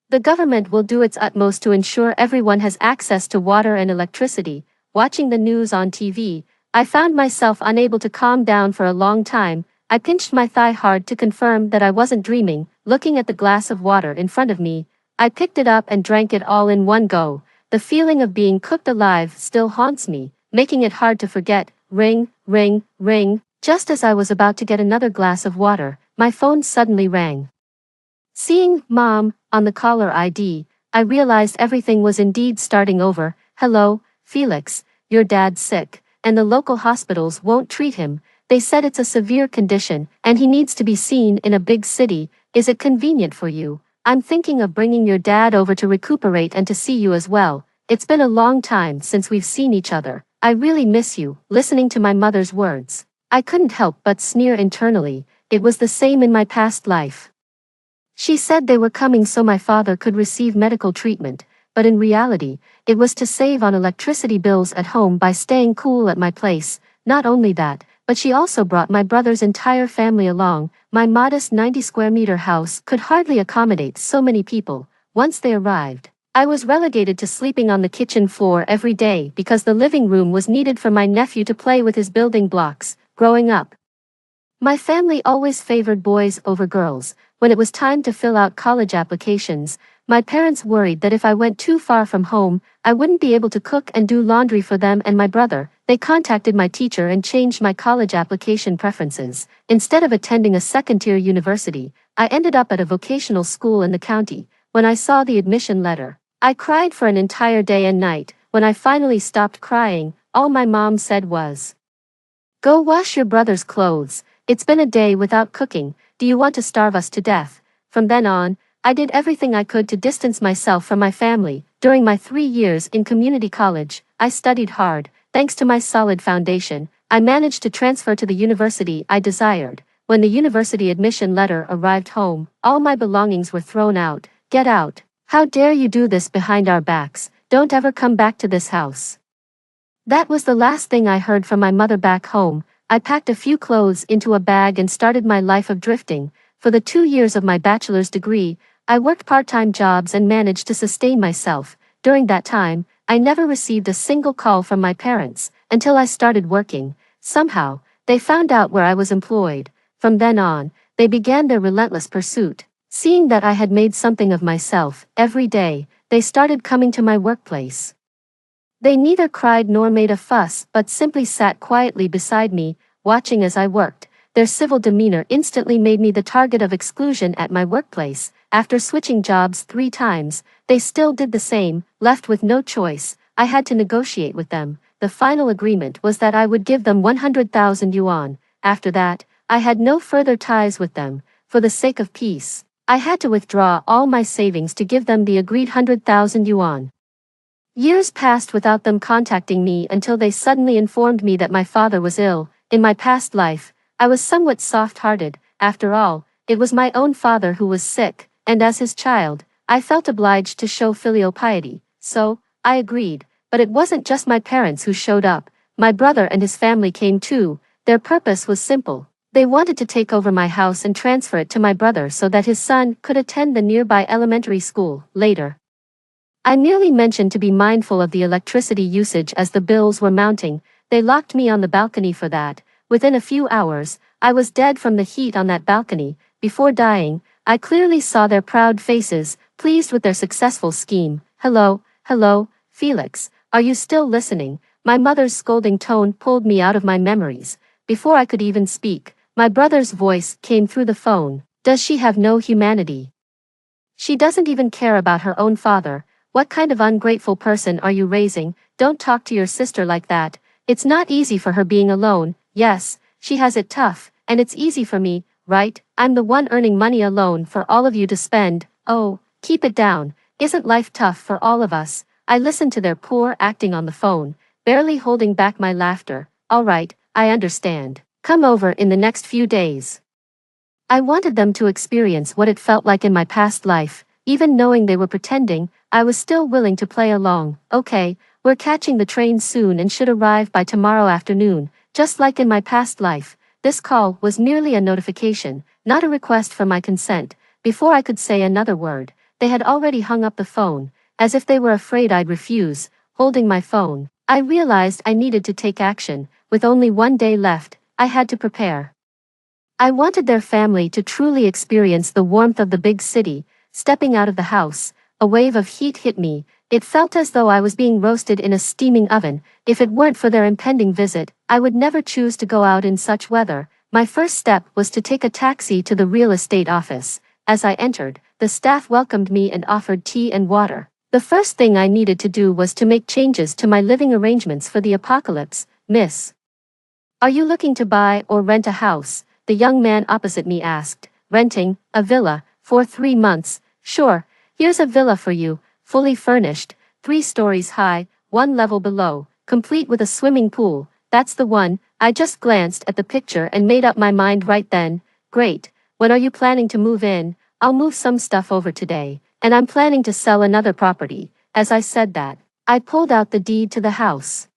The government will do its utmost to ensure everyone has access to water and electricity. Watching the news on TV, I found myself unable to calm down for a long time. I pinched my thigh hard to confirm that I wasn't dreaming. Looking at the glass of water in front of me, I picked it up and drank it all in one go. The feeling of being cooked alive still haunts me, making it hard to forget. Ring, ring, ring. Just as I was about to get another glass of water, my phone suddenly rang. Seeing Mom on the caller ID, I realized everything was indeed starting over. "Hello, Felix, your dad's sick, and the local hospitals won't treat him. They said it's a severe condition, and he needs to be seen in a big city. Is it convenient for you? I'm thinking of bringing your dad over to recuperate and to see you as well." it's been a long time since we've seen each other. I really miss you." Listening to my mother's words, I couldn't help but sneer internally. It was the same in my past life. She said they were coming so my father could receive medical treatment, but in reality, it was to save on electricity bills at home by staying cool at my place. Not only that, but she also brought my brother's entire family along. My modest 90 square meter house could hardly accommodate so many people. Once they arrived, I was relegated to sleeping on the kitchen floor every day because the living room was needed for my nephew to play with his building blocks. Growing up, my family always favored boys over girls. When it was time to fill out college applications, my parents worried that if I went too far from home, I wouldn't be able to cook and do laundry for them and my brother. They contacted my teacher and changed my college application preferences. Instead of attending a second-tier university, I ended up at a vocational school in the county. When I saw the admission letter, I cried for an entire day and night. When I finally stopped crying, all my mom said was, "Go wash your brother's clothes. It's been a day without cooking. Do you want to starve us to death?" From then on, I did everything I could to distance myself from my family. During my 3 years in community college, I studied hard. Thanks to my solid foundation, I managed to transfer to the university I desired. When the university admission letter arrived home, all my belongings were thrown out. "Get out. How dare you do this behind our backs? Don't ever come back to this house." That was the last thing I heard from my mother back home. I packed a few clothes into a bag and started my life of drifting. For the 2 years of my bachelor's degree, I worked part-time jobs and managed to sustain myself. During that time, I never received a single call from my parents, until I started working. Somehow, they found out where I was employed. From then on, they began their relentless pursuit. Seeing that I had made something of myself, every day, they started coming to my workplace. They neither cried nor made a fuss, but simply sat quietly beside me, watching as I worked. Their civil demeanor instantly made me the target of exclusion at my workplace. After switching jobs 3 times, they still did the same. Left with no choice, I had to negotiate with them. The final agreement was that I would give them 100,000 yuan. After that, I had no further ties with them. For the sake of peace, I had to withdraw all my savings to give them the agreed 100,000 yuan. Years passed without them contacting me until they suddenly informed me that my father was ill. In my past life, I was somewhat soft-hearted. After all, it was my own father who was sick, and as his child, I felt obliged to show filial piety. So, I agreed, but it wasn't just my parents who showed up. My brother and his family came too. Their purpose was simple. They wanted to take over my house and transfer it to my brother so that his son could attend the nearby elementary school. Later, I merely mentioned to be mindful of the electricity usage as the bills were mounting. They locked me on the balcony for that. Within a few hours, I was dead from the heat on that balcony. Before dying, I clearly saw their proud faces, pleased with their successful scheme. "Hello, Felix, are you still listening?" My mother's scolding tone pulled me out of my memories. Before I could even speak, my brother's voice came through the phone. "Does she have no humanity? She doesn't even care about her own father. What kind of ungrateful person are you raising? Don't talk to your sister like that. It's not easy for her being alone. Yes, she has it tough, and it's easy for me, right? I'm the one earning money alone for all of you to spend. Oh, keep it down. Isn't life tough for all of us?" I listened to their poor acting on the phone, barely holding back my laughter. "All right, I understand. Come over in the next few days." I wanted them to experience what it felt like in my past life. Even knowing they were pretending, I was still willing to play along. "Okay, we're catching the train soon and should arrive by tomorrow afternoon." Just like in my past life, this call was merely a notification, not a request for my consent. Before I could say another word, they had already hung up the phone, as if they were afraid I'd refuse. Holding my phone, I realized I needed to take action. With only 1 day left, I had to prepare. I wanted their family to truly experience the warmth of the big city. Stepping out of the house, a wave of heat hit me. It felt as though I was being roasted in a steaming oven. If it weren't for their impending visit, I would never choose to go out in such weather. My first step was to take a taxi to the real estate office. As I entered, the staff welcomed me and offered tea and water. The first thing I needed to do was to make changes to my living arrangements for the apocalypse. "Miss, are you looking to buy or rent a house?" the young man opposite me asked. "Renting a villa for 3 months. Sure, here's a villa for you, fully furnished, 3 stories high, 1 level below, complete with a swimming pool. That's the one. I just glanced at the picture and made up my mind right then. Great. When are you planning to move in? I'll move some stuff over today, and I'm planning to sell another property. As I said that, I pulled out the deed to the house.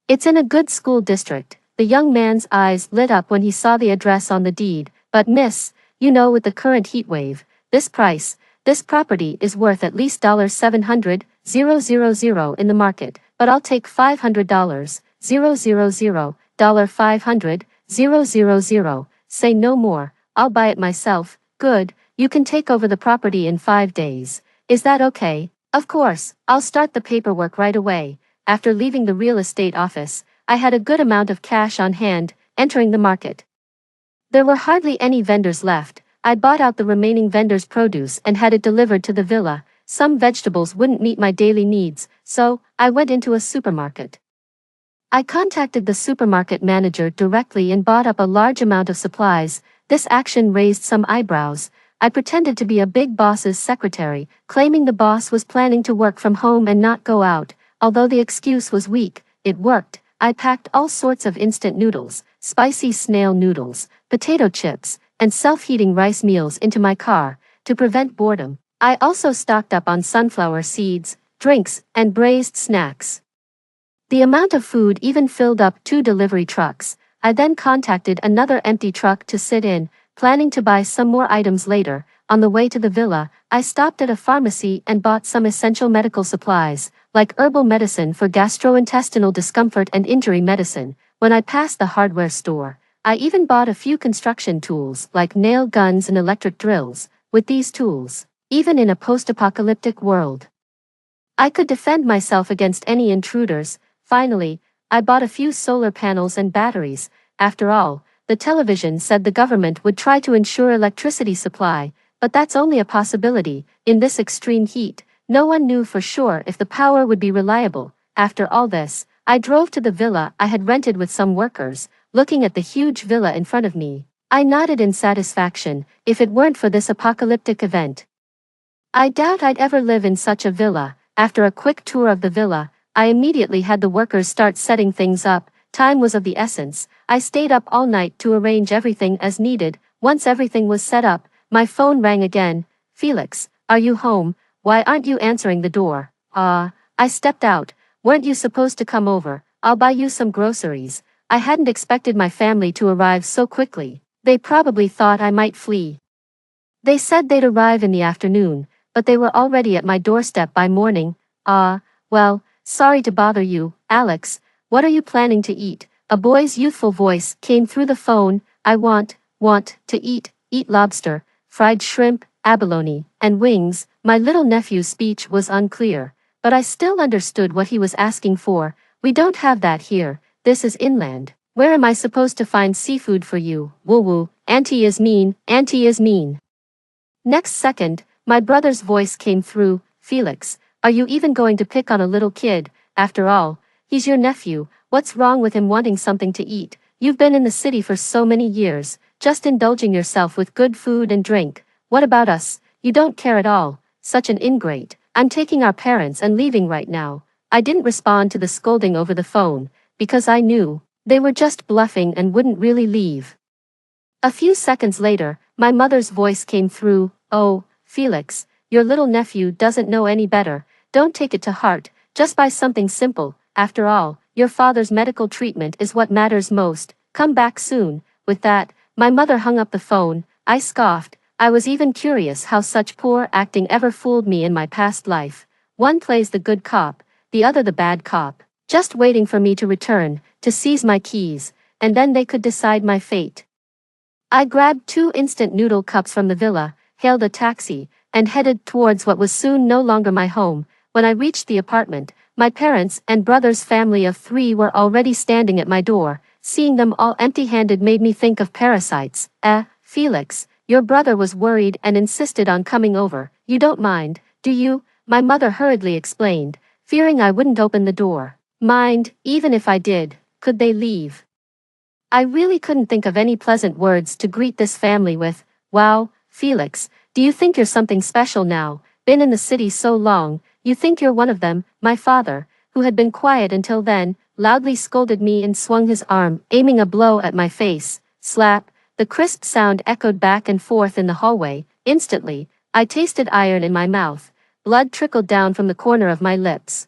It's in a good school district. The young man's eyes lit up when he saw the address on the deed. But miss, you know, with the current heat wave, this property is worth at least $700,000 in the market, but I'll take $500,000 $500,000. Say no more. I'll buy it myself. Good. You can take over the property in 5 days. Is that okay? Of course. I'll start the paperwork right away. After leaving the real estate office, I had a good amount of cash on hand. Entering the market, there were hardly any vendors left. I bought out the remaining vendors' produce and had it delivered to the villa. Some vegetables wouldn't meet my daily needs, so I went into a supermarket. I contacted the supermarket manager directly and bought up a large amount of supplies. This action raised some eyebrows. I pretended to be a big boss's secretary, claiming the boss was planning to work from home and not go out. Although the excuse was weak, it worked. I packed all sorts of instant noodles, spicy snail noodles, potato chips, and self-heating rice meals into my car to prevent boredom. I also stocked up on sunflower seeds, drinks, and braised snacks. The amount of food even filled up 2 delivery trucks. I then contacted another empty truck to sit in, planning to buy some more items later. On the way to the villa, I stopped at a pharmacy and bought some essential medical supplies, like herbal medicine for gastrointestinal discomfort and injury medicine. When I passed the hardware store, I even bought a few construction tools like nail guns and electric drills. With these tools, even in a post-apocalyptic world, I could defend myself against any intruders. Finally, I bought a few solar panels and batteries. After all, the television said the government would try to ensure electricity supply, but that's only a possibility. In this extreme heat, no one knew for sure if the power would be reliable. After all this, I drove to the villa I had rented with some workers. Looking at the huge villa in front of me, I nodded in satisfaction. If it weren't for this apocalyptic event, I doubt I'd ever live in such a villa. After a quick tour of the villa, I immediately had the workers start setting things up. Time was of the essence. I stayed up all night to arrange everything as needed. Once everything was set up, my phone rang again. Felix, are you home? Why aren't you answering the door? I stepped out. Weren't you supposed to come over? I'll buy you some groceries. I hadn't expected my family to arrive so quickly. They probably thought I might flee. They said they'd arrive in the afternoon, but they were already at my doorstep by morning. Well, sorry to bother you, Alex. What are you planning to eat? A boy's youthful voice came through the phone. I want to eat lobster, fried shrimp, abalone, and wings. My little nephew's speech was unclear, but I still understood what he was asking for. We don't have that here. This is inland. Where am I supposed to find seafood for you? Woo-woo, auntie is mean, auntie is mean. Next second, my brother's voice came through. Felix, are you even going to pick on a little kid? After all, he's your nephew. What's wrong with him wanting something to eat? You've been in the city for so many years, just indulging yourself with good food and drink. What about us? You don't care at all. Such an ingrate. I'm taking our parents and leaving right now. I didn't respond to the scolding over the phone, because I knew they were just bluffing and wouldn't really leave. A few seconds later, my mother's voice came through. Oh, Felix, your little nephew doesn't know any better. Don't take it to heart. Just buy something simple. After all, your father's medical treatment is what matters most. Come back soon. With that, my mother hung up the phone. I scoffed. I was even curious how such poor acting ever fooled me in my past life. One plays the good cop, the other the bad cop, just waiting for me to return, to seize my keys, and then they could decide my fate. I grabbed 2 instant noodle cups from the villa, hailed a taxi, and headed towards what was soon no longer my home. When I reached the apartment, my parents and brother's family of 3 were already standing at my door. Seeing them all empty-handed made me think of parasites. Felix, your brother was worried and insisted on coming over. You don't mind, do you? My mother hurriedly explained, fearing I wouldn't open the door. Mind, even if I did, could they leave? I really couldn't think of any pleasant words to greet this family with. Wow, Felix, do you think you're something special now? Been in the city so long, You think you're one of them. My father, who had been quiet until then, loudly scolded me and swung his arm, aiming a blow at my face. Slap. The crisp sound echoed back and forth in the hallway. Instantly, I tasted iron in my mouth. Blood trickled down from the corner of my lips.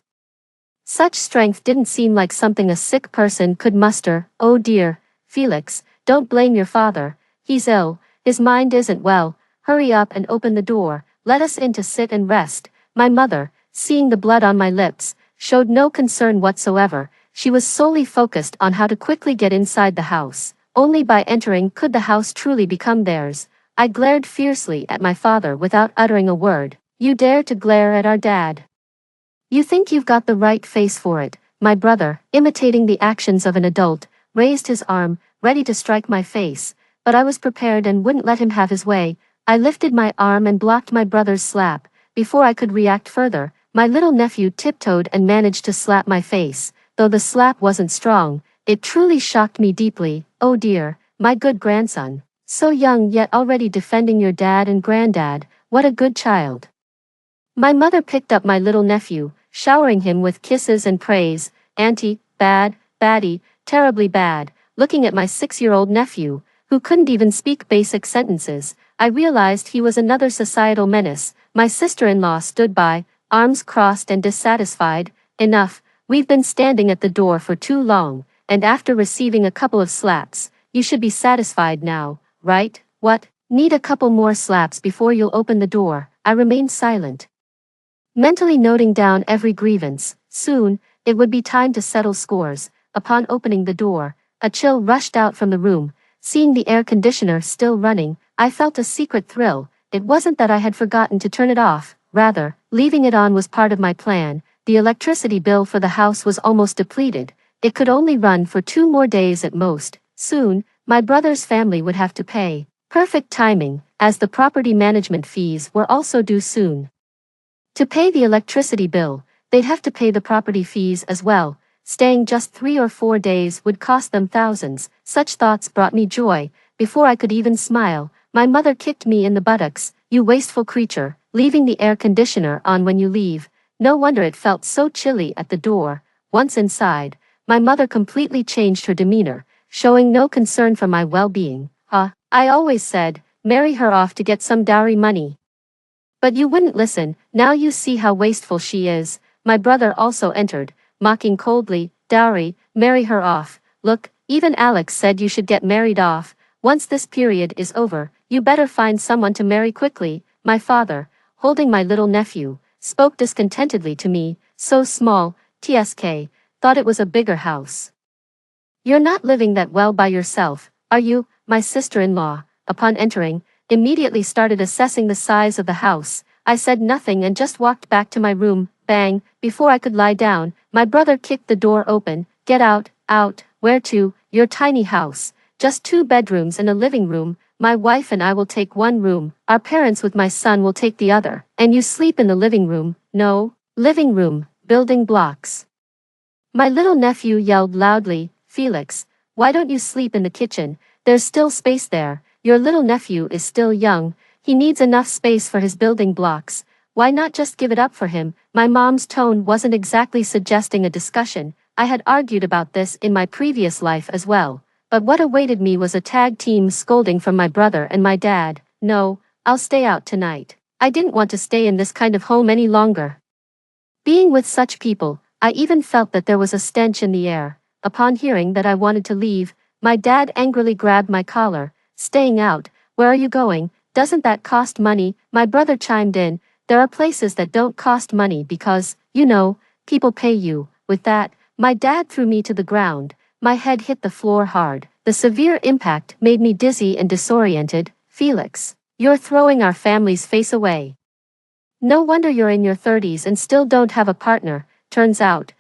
Such strength didn't seem like something a sick person could muster. Oh dear, Felix, don't blame your father. He's ill, his mind isn't well. Hurry up and open the door, let us in to sit and rest. My mother, seeing the blood on my lips, showed no concern whatsoever. She was solely focused on how to quickly get inside the house. Only by entering could the house truly become theirs. I glared fiercely at my father without uttering a word. You dare to glare at our dad? You think you've got the right face for it. My brother, imitating the actions of an adult, raised his arm, ready to strike my face, but I was prepared and wouldn't let him have his way. I lifted my arm and blocked my brother's slap. Before I could react further, my little nephew tiptoed and managed to slap my face. Though the slap wasn't strong, it truly shocked me deeply. Oh dear, my good grandson. So young yet already defending your dad and granddad. What a good child. My mother picked up my little nephew, showering him with kisses and praise. Auntie, bad, baddie, terribly bad. Looking at my 6-year-old nephew, who couldn't even speak basic sentences, I realized he was another societal menace. My sister-in-law stood by, arms crossed and dissatisfied. Enough, we've been standing at the door for too long, and after receiving a couple of slaps, you should be satisfied now, right? What? Need a couple more slaps before you'll open the door? I remained silent, mentally noting down every grievance. Soon, it would be time to settle scores. Upon opening the door, a chill rushed out from the room. Seeing the air conditioner still running, I felt a secret thrill. It wasn't that I had forgotten to turn it off, rather, leaving it on was part of my plan. The electricity bill for the house was almost depleted. It could only run for 2 more days at most. Soon, my brother's family would have to pay. Perfect timing, as the property management fees were also due soon. To pay the electricity bill, they'd have to pay the property fees as well. Staying just 3 or 4 days would cost them thousands. Such thoughts brought me joy. Before I could even smile, my mother kicked me in the buttocks. You wasteful creature, leaving the air conditioner on when you leave. No wonder it felt so chilly at the door. Once inside, my mother completely changed her demeanor, showing no concern for my well-being. I always said, marry her off to get some dowry money. But you wouldn't listen. Now you see how wasteful she is. My brother also entered, mocking coldly. Dowry, marry her off. Look, even Alex said you should get married off. Once this period is over, you better find someone to marry quickly. My father, holding my little nephew, spoke discontentedly to me. So small, TSK, thought it was a bigger house. You're not living that well by yourself, are you? My sister-in-law, upon entering, immediately started assessing the size of the house. I said nothing and just walked back to my room. Bang, before I could lie down, my brother kicked the door open. Get out, out. Where to? Your tiny house. Just 2 bedrooms and a living room. My wife and I will take 1 room. Our parents with my son will take the other. And you sleep in the living room. No, living room, building blocks. My little nephew yelled loudly. Felix, why don't you sleep in the kitchen? There's still space there. Your little nephew is still young. He needs enough space for his building blocks. Why not just give it up for him? My mom's tone wasn't exactly suggesting a discussion. I had argued about this in my previous life as well. But what awaited me was a tag team scolding from my brother and my dad. No, I'll stay out tonight. I didn't want to stay in this kind of home any longer. Being with such people, I even felt that there was a stench in the air. Upon hearing that I wanted to leave, my dad angrily grabbed my collar. Staying out? Where are you going? Doesn't that cost money? My brother chimed in. There are places that don't cost money because, you know, people pay you. With that, my dad threw me to the ground. My head hit the floor hard. The severe impact made me dizzy and disoriented. Felix, you're throwing our family's face away. No wonder you're in your 30s and still don't have a partner. Turns out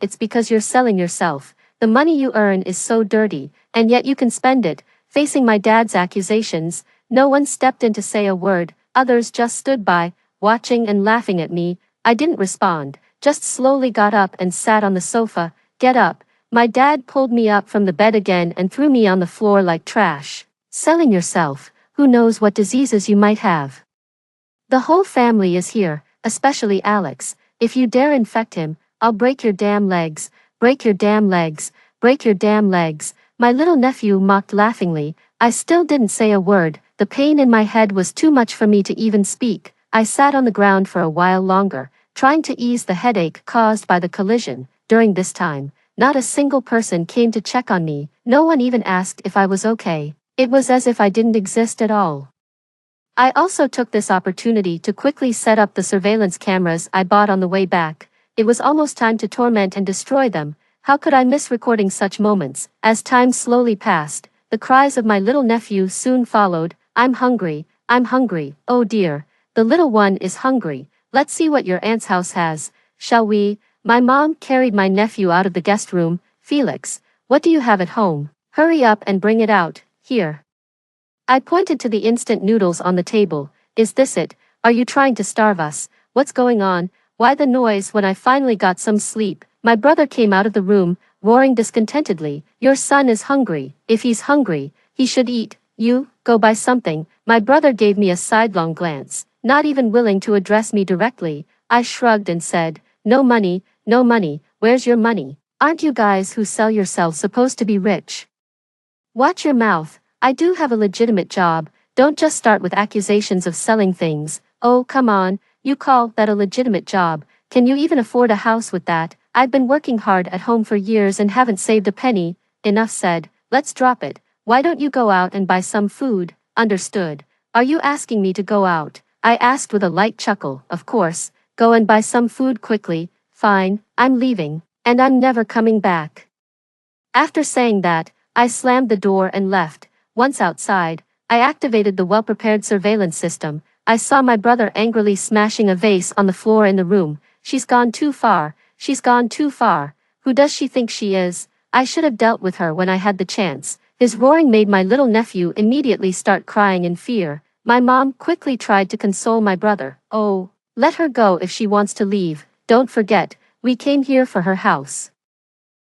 it's because you're selling yourself. The money you earn is so dirty, and yet you can spend it. Facing my dad's accusations, no one stepped in to say a word. Others just stood by, watching and laughing at me. I didn't respond, just slowly got up and sat on the sofa. Get up. My dad pulled me up from the bed again and threw me on the floor like trash. Selling yourself, who knows what diseases you might have. The whole family is here. especially Alex. If you dare infect him, I'll break your damn legs, break your damn legs, break your damn legs. My little nephew mocked laughingly. I still didn't say a word. The pain in my head was too much for me to even speak. I sat on the ground for a while longer, trying to ease the headache caused by the collision. During this time, not a single person came to check on me. No one even asked if I was okay. It was as if I didn't exist at all. I also took this opportunity to quickly set up the surveillance cameras I bought on the way back. It was almost time to torment and destroy them. How could I miss recording such moments? As time slowly passed, the cries of my little nephew soon followed. I'm hungry, oh dear. The little one is hungry. Let's see what your aunt's house has, shall we? My mom carried my nephew out of the guest room. Felix, what do you have at home? Hurry up and bring it out, here. I pointed to the instant noodles on the table. Is this it? Are you trying to starve us? What's going on? Why the noise? When I finally got some sleep, my brother came out of the room, roaring discontentedly. Your son is hungry. If he's hungry, he should eat. You, go buy something. My brother gave me a sidelong glance, not even willing to address me directly. I shrugged and said, no money, no money. Where's your money? Aren't you guys who sell yourselves supposed to be rich? Watch your mouth. I do have a legitimate job. Don't just start with accusations of selling things. Oh, come on, you call that a legitimate job? Can you even afford a house with that? I've been working hard at home for years and haven't saved a penny. Enough said, let's drop it. Why don't you go out and buy some food? Understood. Are you asking me to go out? I asked with a light chuckle. Of course, go and buy some food quickly. Fine, I'm leaving, and I'm never coming back. After saying that, I slammed the door and left. Once outside, I activated the well-prepared surveillance system. I saw my brother angrily smashing a vase on the floor in the room. She's gone too far. She's gone too far. Who does she think she is? I should have dealt with her when I had the chance. His roaring made my little nephew immediately start crying in fear. My mom quickly tried to console my brother. Oh, let her go if she wants to leave. Don't forget, we came here for her house.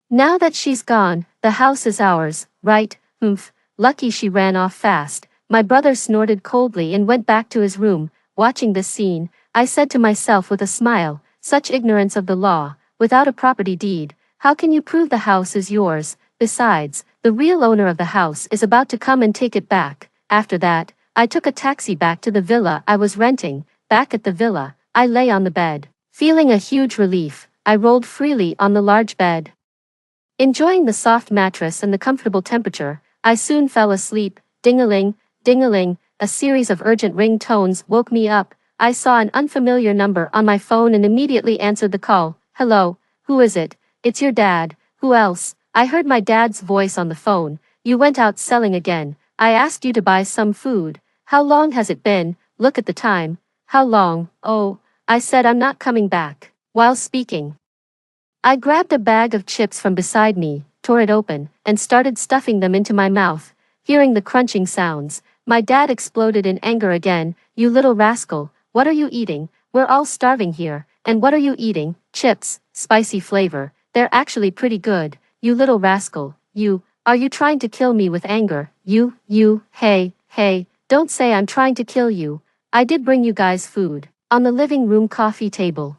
Now that she's gone, the house is ours, right? Humph. Lucky she ran off fast. My brother snorted coldly and went back to his room. Watching this scene, I said to myself with a smile, such ignorance of the law. Without a property deed, how can you prove the house is yours? Besides, the real owner of the house is about to come and take it back. After that, I took a taxi back to the villa I was renting. Back at the villa, I lay on the bed. Feeling a huge relief, I rolled freely on the large bed. Enjoying the soft mattress and the comfortable temperature, I soon fell asleep. Ding-a-ling, ding-a-ling, a series of urgent ring-tones woke me up. I saw an unfamiliar number on my phone and immediately answered the call. Hello, who is it? It's your dad. Who else? I heard my dad's voice on the phone. You went out selling again. I asked you to buy some food. How long has it been? Look at the time. How long? Oh, I said I'm not coming back. While speaking, I grabbed a bag of chips from beside me, tore it open, and started stuffing them into my mouth. Hearing the crunching sounds, my dad exploded in anger again. You little rascal, what are you eating? We're all starving here. And what are you eating? Chips, spicy flavor. They're actually pretty good. You little rascal, are you trying to kill me with anger? Hey, don't say I'm trying to kill you. I did bring you guys food. On the living room coffee table.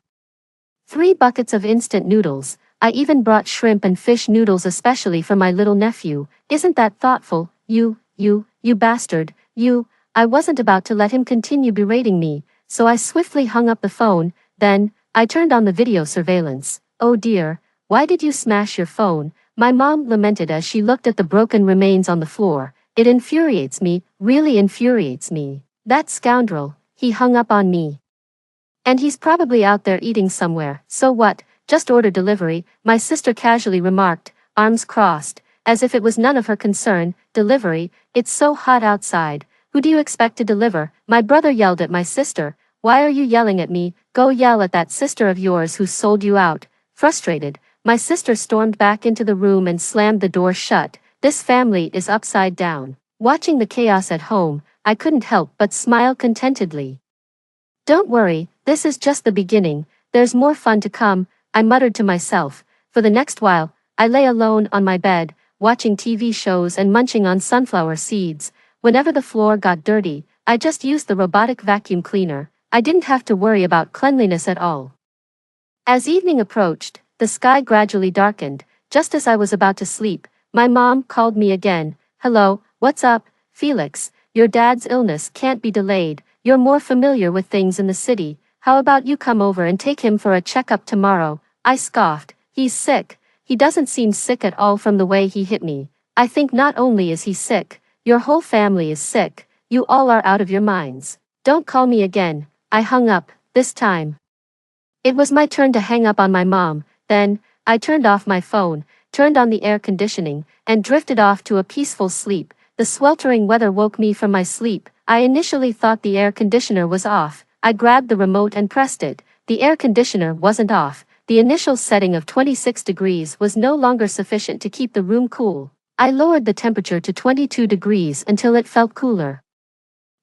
3 buckets of instant noodles. I even brought shrimp and fish noodles especially for my little nephew. Isn't that thoughtful? You bastard, you. I wasn't about to let him continue berating me, so I swiftly hung up the phone. Then, I turned on the video surveillance. Oh dear, why did you smash your phone? My mom lamented as she looked at the broken remains on the floor. It infuriates me, really infuriates me. That scoundrel, he hung up on me. And he's probably out there eating somewhere. So what? Just order delivery, my sister casually remarked, arms crossed, as if it was none of her concern. Delivery? It's so hot outside. Who do you expect to deliver? My brother yelled at my sister. Why are you yelling at me? Go yell at that sister of yours who sold you out. Frustrated, my sister stormed back into the room and slammed the door shut. This family is upside down. Watching the chaos at home, I couldn't help but smile contentedly. Don't worry, this is just the beginning. There's more fun to come, I muttered to myself. For the next while, I lay alone on my bed, watching TV shows and munching on sunflower seeds. Whenever the floor got dirty, I just used the robotic vacuum cleaner. I didn't have to worry about cleanliness at all. As evening approached, the sky gradually darkened. Just as I was about to sleep, my mom called me again. "Hello, what's up, Felix? Your dad's illness can't be delayed. You're more familiar with things in the city. How about you come over and take him for a checkup tomorrow?" I scoffed. "He's sick." "He doesn't seem sick at all from the way he hit me." "I think not only is he sick, your whole family is sick. You all are out of your minds." "Don't call me again." I hung up. This time it was my turn to hang up on my mom. Then I turned off my phone, turned on the air conditioning, and drifted off to a peaceful sleep. The sweltering weather woke me from my sleep. I initially thought the air conditioner was off. I grabbed the remote and pressed it. The air conditioner wasn't off. The initial setting of 26 degrees was no longer sufficient to keep the room cool. I lowered the temperature to 22 degrees until it felt cooler.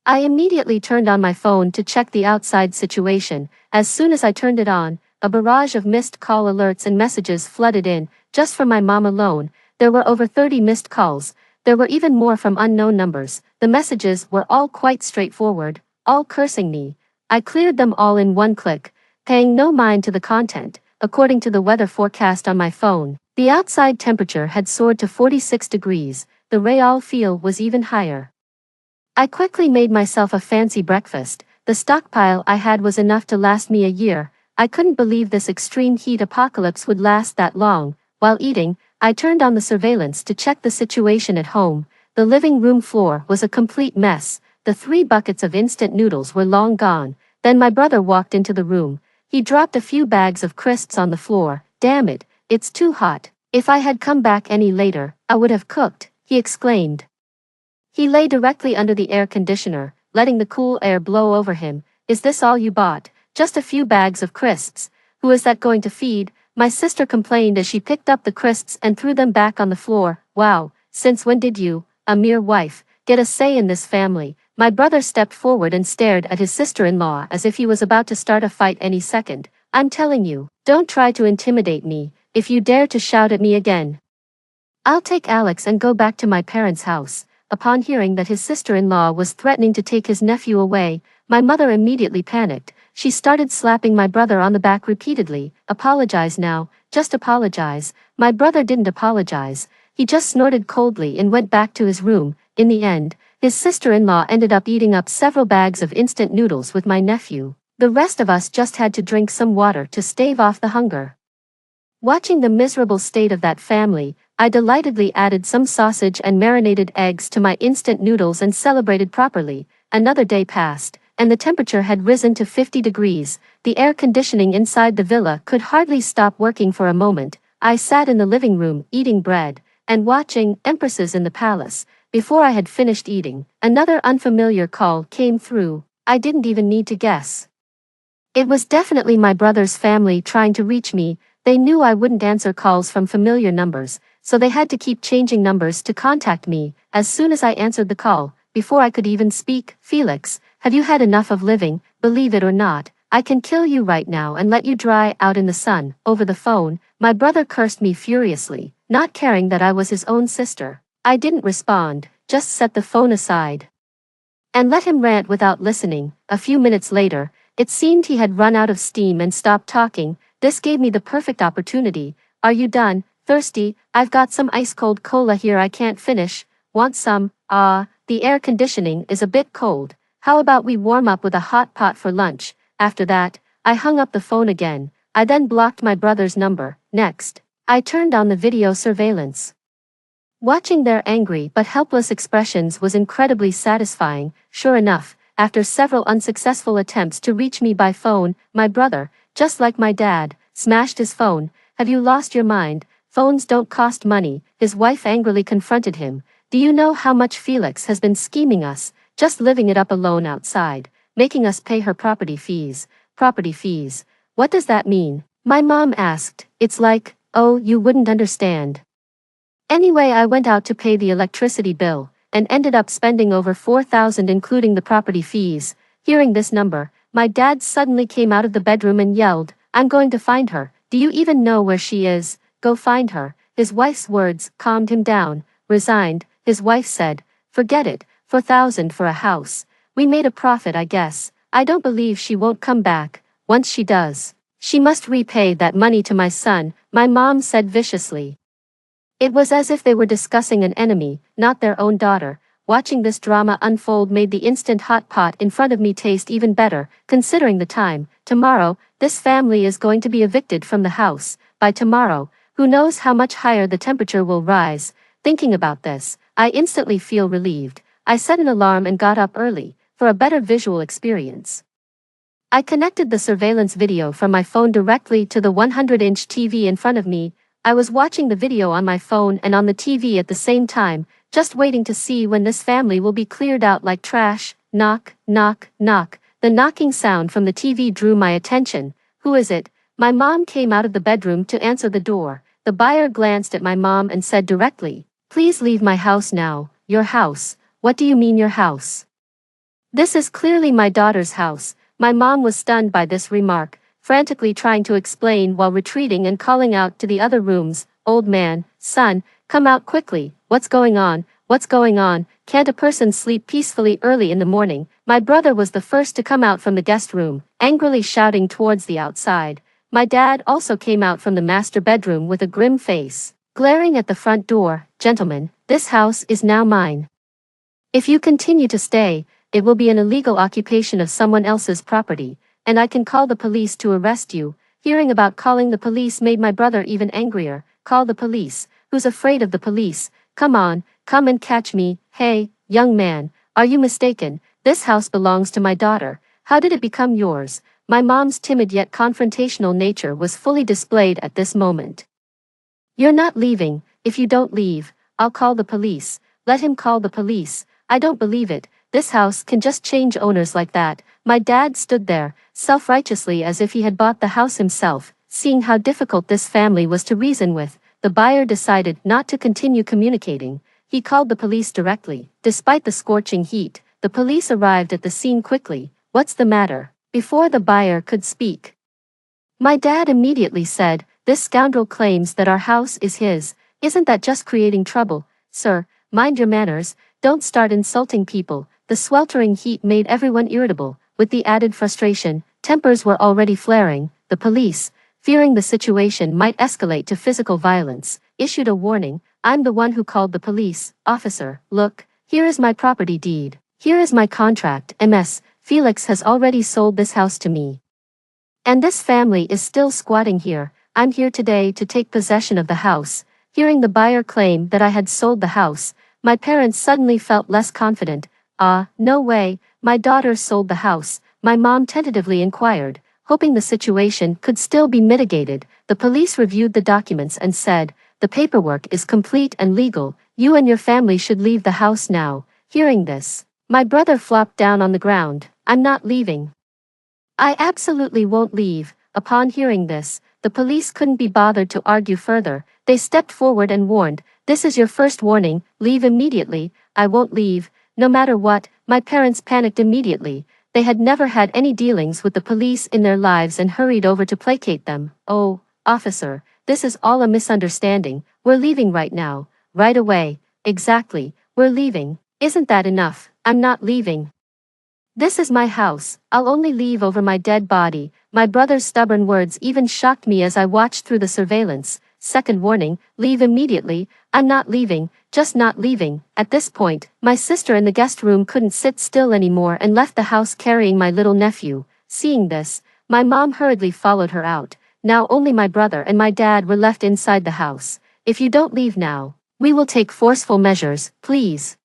I immediately turned on my phone to check the outside situation. As soon as I turned it on, a barrage of missed call alerts and messages flooded in. Just from my mom alone, there were over 30 missed calls. There were even more from unknown numbers. The messages were all quite straightforward, all cursing me. I cleared them all in one click, paying no mind to the content. According to the weather forecast on my phone, the outside temperature had soared to 46 degrees. The real feel was even higher. I quickly made myself a fancy breakfast. The stockpile I had was enough to last me a year. I couldn't believe this extreme heat apocalypse would last that long. While eating, I turned on the surveillance to check the situation at home. The living room floor was a complete mess. The 3 buckets of instant noodles were long gone. Then my brother walked into the room. He dropped a few bags of crisps on the floor. "Damn it, it's too hot. If I had come back any later, I would have cooked," he exclaimed. He lay directly under the air conditioner, letting the cool air blow over him. "Is this all you bought? Just a few bags of crisps? Who is that going to feed?" My sister complained as she picked up the crisps and threw them back on the floor. "Wow, since when did you, a mere wife, get a say in this family?" My brother stepped forward and stared at his sister-in-law as if he was about to start a fight any second. "I'm telling you, don't try to intimidate me. If you dare to shout at me again, I'll take Alex and go back to my parents' house." Upon hearing that his sister-in-law was threatening to take his nephew away, my mother immediately panicked. She started slapping my brother on the back repeatedly. "Apologize now, just apologize." My brother didn't apologize. He just snorted coldly and went back to his room. In the end, his sister-in-law ended up eating up several bags of instant noodles with my nephew. The rest of us just had to drink some water to stave off the hunger. Watching the miserable state of that family, I delightedly added some sausage and marinated eggs to my instant noodles and celebrated properly. Another day passed, and the temperature had risen to 50 degrees. The air conditioning inside the villa could hardly stop working for a moment. I sat in the living room eating bread and watching Empresses in the Palace. Before I had finished eating, another unfamiliar call came through. I didn't even need to guess. It was definitely my brother's family trying to reach me. They knew I wouldn't answer calls from familiar numbers, so they had to keep changing numbers to contact me. As soon as I answered the call, before I could even speak, "Felix, have you had enough of living? Believe it or not, I can kill you right now and let you dry out in the sun." Over the phone, my brother cursed me furiously, not caring that I was his own sister. I didn't respond, just set the phone aside and let him rant without listening. A few minutes later, it seemed he had run out of steam and stopped talking. This gave me the perfect opportunity. "Are you done? Thirsty? I've got some ice-cold cola here I can't finish. Want some?" The air conditioning is a bit cold. How about we warm up with a hot pot for lunch?" After that, I hung up the phone again. I then blocked my brother's number. Next, I turned on the video surveillance. Watching their angry but helpless expressions was incredibly satisfying. Sure enough, after several unsuccessful attempts to reach me by phone, my brother, just like my dad, smashed his phone. "Have you lost your mind? Phones don't cost money," his wife angrily confronted him. "Do you know how much Felix has been scheming us, just living it up alone outside, making us pay her property fees?" "Property fees? What does that mean?" my mom asked. "It's like, oh, you wouldn't understand." Anyway, I went out to pay the electricity bill, and ended up spending over 4,000 including the property fees. Hearing this number, my dad suddenly came out of the bedroom and yelled, "I'm going to find her. Do you even know where she is? Go find her." His wife's words calmed him down. Resigned, his wife said, "Forget it, 4,000 for a house. We made a profit, I guess." I don't believe she won't come back. Once she does, she must repay that money to my son, my mom said viciously. It was as if they were discussing an enemy, not their own daughter. Watching this drama unfold made the instant hot pot in front of me taste even better, considering the time. Tomorrow, this family is going to be evicted from the house. By tomorrow, who knows how much higher the temperature will rise. Thinking about this, I instantly feel relieved. I set an alarm and got up early, for a better visual experience. I connected the surveillance video from my phone directly to the 100-inch TV in front of me. I was watching the video on my phone and on the TV at the same time, just waiting to see when this family will be cleared out like trash. Knock, knock, knock. The knocking sound from the TV drew my attention. Who is it? My mom came out of the bedroom to answer the door. The buyer glanced at my mom and said directly, "Please leave my house now." Your house? What do you mean your house? This is clearly my daughter's house. My mom was stunned by this remark, frantically trying to explain while retreating and calling out to the other rooms, "Old man, son, come out quickly. What's going on? What's going on? Can't a person sleep peacefully early in the morning?" My brother was the first to come out from the guest room, angrily shouting towards the outside. My dad also came out from the master bedroom with a grim face, glaring at the front door. "Gentlemen, this house is now mine. If you continue to stay, it will be an illegal occupation of someone else's property, and I can call the police to arrest you." Hearing about calling the police made my brother even angrier. "Call the police? Who's afraid of the police? Come on, come and catch me." "Hey, young man, are you mistaken? This house belongs to my daughter. How did it become yours?" My mom's timid yet confrontational nature was fully displayed at this moment. "You're not leaving. If you don't leave, I'll call the police." "Let him call the police. I don't believe it. This house can just change owners like that." My dad stood there, self-righteously as if he had bought the house himself. Seeing how difficult this family was to reason with, the buyer decided not to continue communicating. He called the police directly. Despite the scorching heat, the police arrived at the scene quickly. "What's the matter?" Before the buyer could speak, my dad immediately said, "This scoundrel claims that our house is his. Isn't that just creating trouble? Sir, mind your manners. Don't start insulting people." The sweltering heat made everyone irritable. With the added frustration, tempers were already flaring. The police, fearing the situation might escalate to physical violence, issued a warning. "I'm the one who called the police. Officer, look, here is my property deed. Here is my contract. Ms. Felix has already sold this house to me. And this family is still squatting here. I'm here today to take possession of the house." Hearing the buyer claim that I had sold the house, my parents suddenly felt less confident. No way, my daughter sold the house," my mom tentatively inquired, hoping the situation could still be mitigated. The police reviewed the documents and said, "The paperwork is complete and legal. You and your family should leave the house now." Hearing this, my brother flopped down on the ground. "I'm not leaving. I absolutely won't leave." Upon hearing this, the police couldn't be bothered to argue further. They stepped forward and warned, "This is your first warning. Leave immediately." "I won't leave. No matter what." My parents panicked immediately. They had never had any dealings with the police in their lives and hurried over to placate them. "Oh, officer, this is all a misunderstanding. We're leaving right now. Right away." "Exactly, we're leaving. Isn't that enough?" "I'm not leaving. This is my house. I'll only leave over my dead body." My brother's stubborn words even shocked me as I watched through the surveillance. Second warning, "Leave immediately." "I'm not leaving, just not leaving." At this point, my sister in the guest room couldn't sit still anymore and left the house carrying my little nephew. Seeing this, my mom hurriedly followed her out. Now only my brother and my dad were left inside the house. "If you don't leave now, we will take forceful measures, please."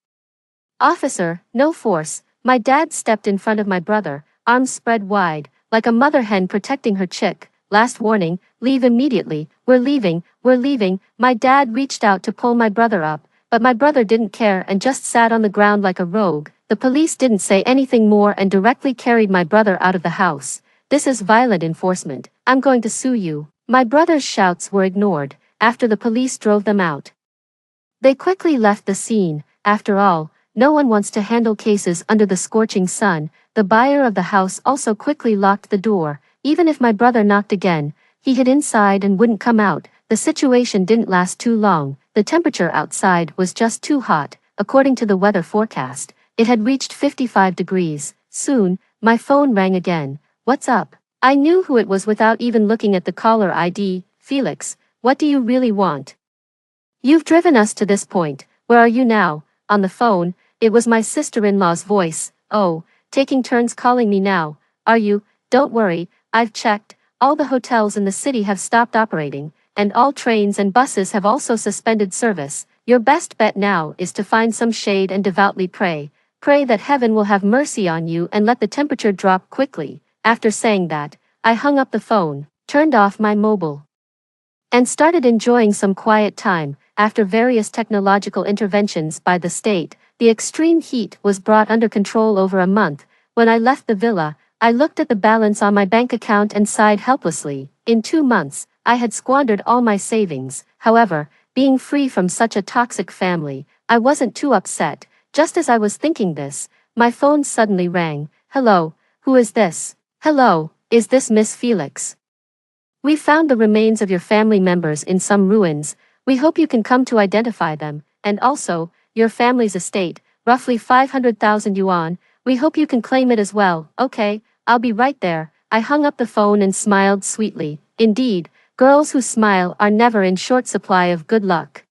"Officer, no force." My dad stepped in front of my brother, arms spread wide, like a mother hen protecting her chick. "Last warning, leave immediately." We're leaving." My dad reached out to pull my brother up, but my brother didn't care and just sat on the ground like a rogue. The police didn't say anything more and directly carried my brother out of the house. "This is violent enforcement. I'm going to sue you." My brother's shouts were ignored. After the police drove them out, they quickly left the scene. After all, no one wants to handle cases under the scorching sun. The buyer of the house also quickly locked the door. Even if my brother knocked again, he hid inside and wouldn't come out. The situation didn't last too long. The temperature outside was just too hot. According to the weather forecast, it had reached 55 degrees. Soon, My phone rang again. What's up? I knew who it was without even looking at the caller ID. Felix, what do you really want? You've driven us to this point. Where are you now? On the phone, it was my sister-in-law's voice. Oh, taking turns calling me now. Are you? Don't worry, I've checked. All the hotels in the city have stopped operating, and all trains and buses have also suspended service. Your best bet now is to find some shade and devoutly pray. Pray that heaven will have mercy on you and let the temperature drop quickly. After saying that, I hung up the phone, turned off my mobile, and started enjoying some quiet time. After various technological interventions by the state, the extreme heat was brought under control over a month. When I left the villa, I looked at the balance on my bank account and sighed helplessly. In 2 months, I had squandered all my savings. However, being free from such a toxic family, I wasn't too upset. Just as I was thinking this, my phone suddenly rang. Hello, who is this? Hello, is this Miss Felix? We found the remains of your family members in some ruins. We hope you can come to identify them, and also, your family's estate, roughly 500,000 yuan. We hope you can claim it as well. Okay, I'll be right there. I hung up the phone and smiled sweetly. Indeed, girls who smile are never in short supply of good luck.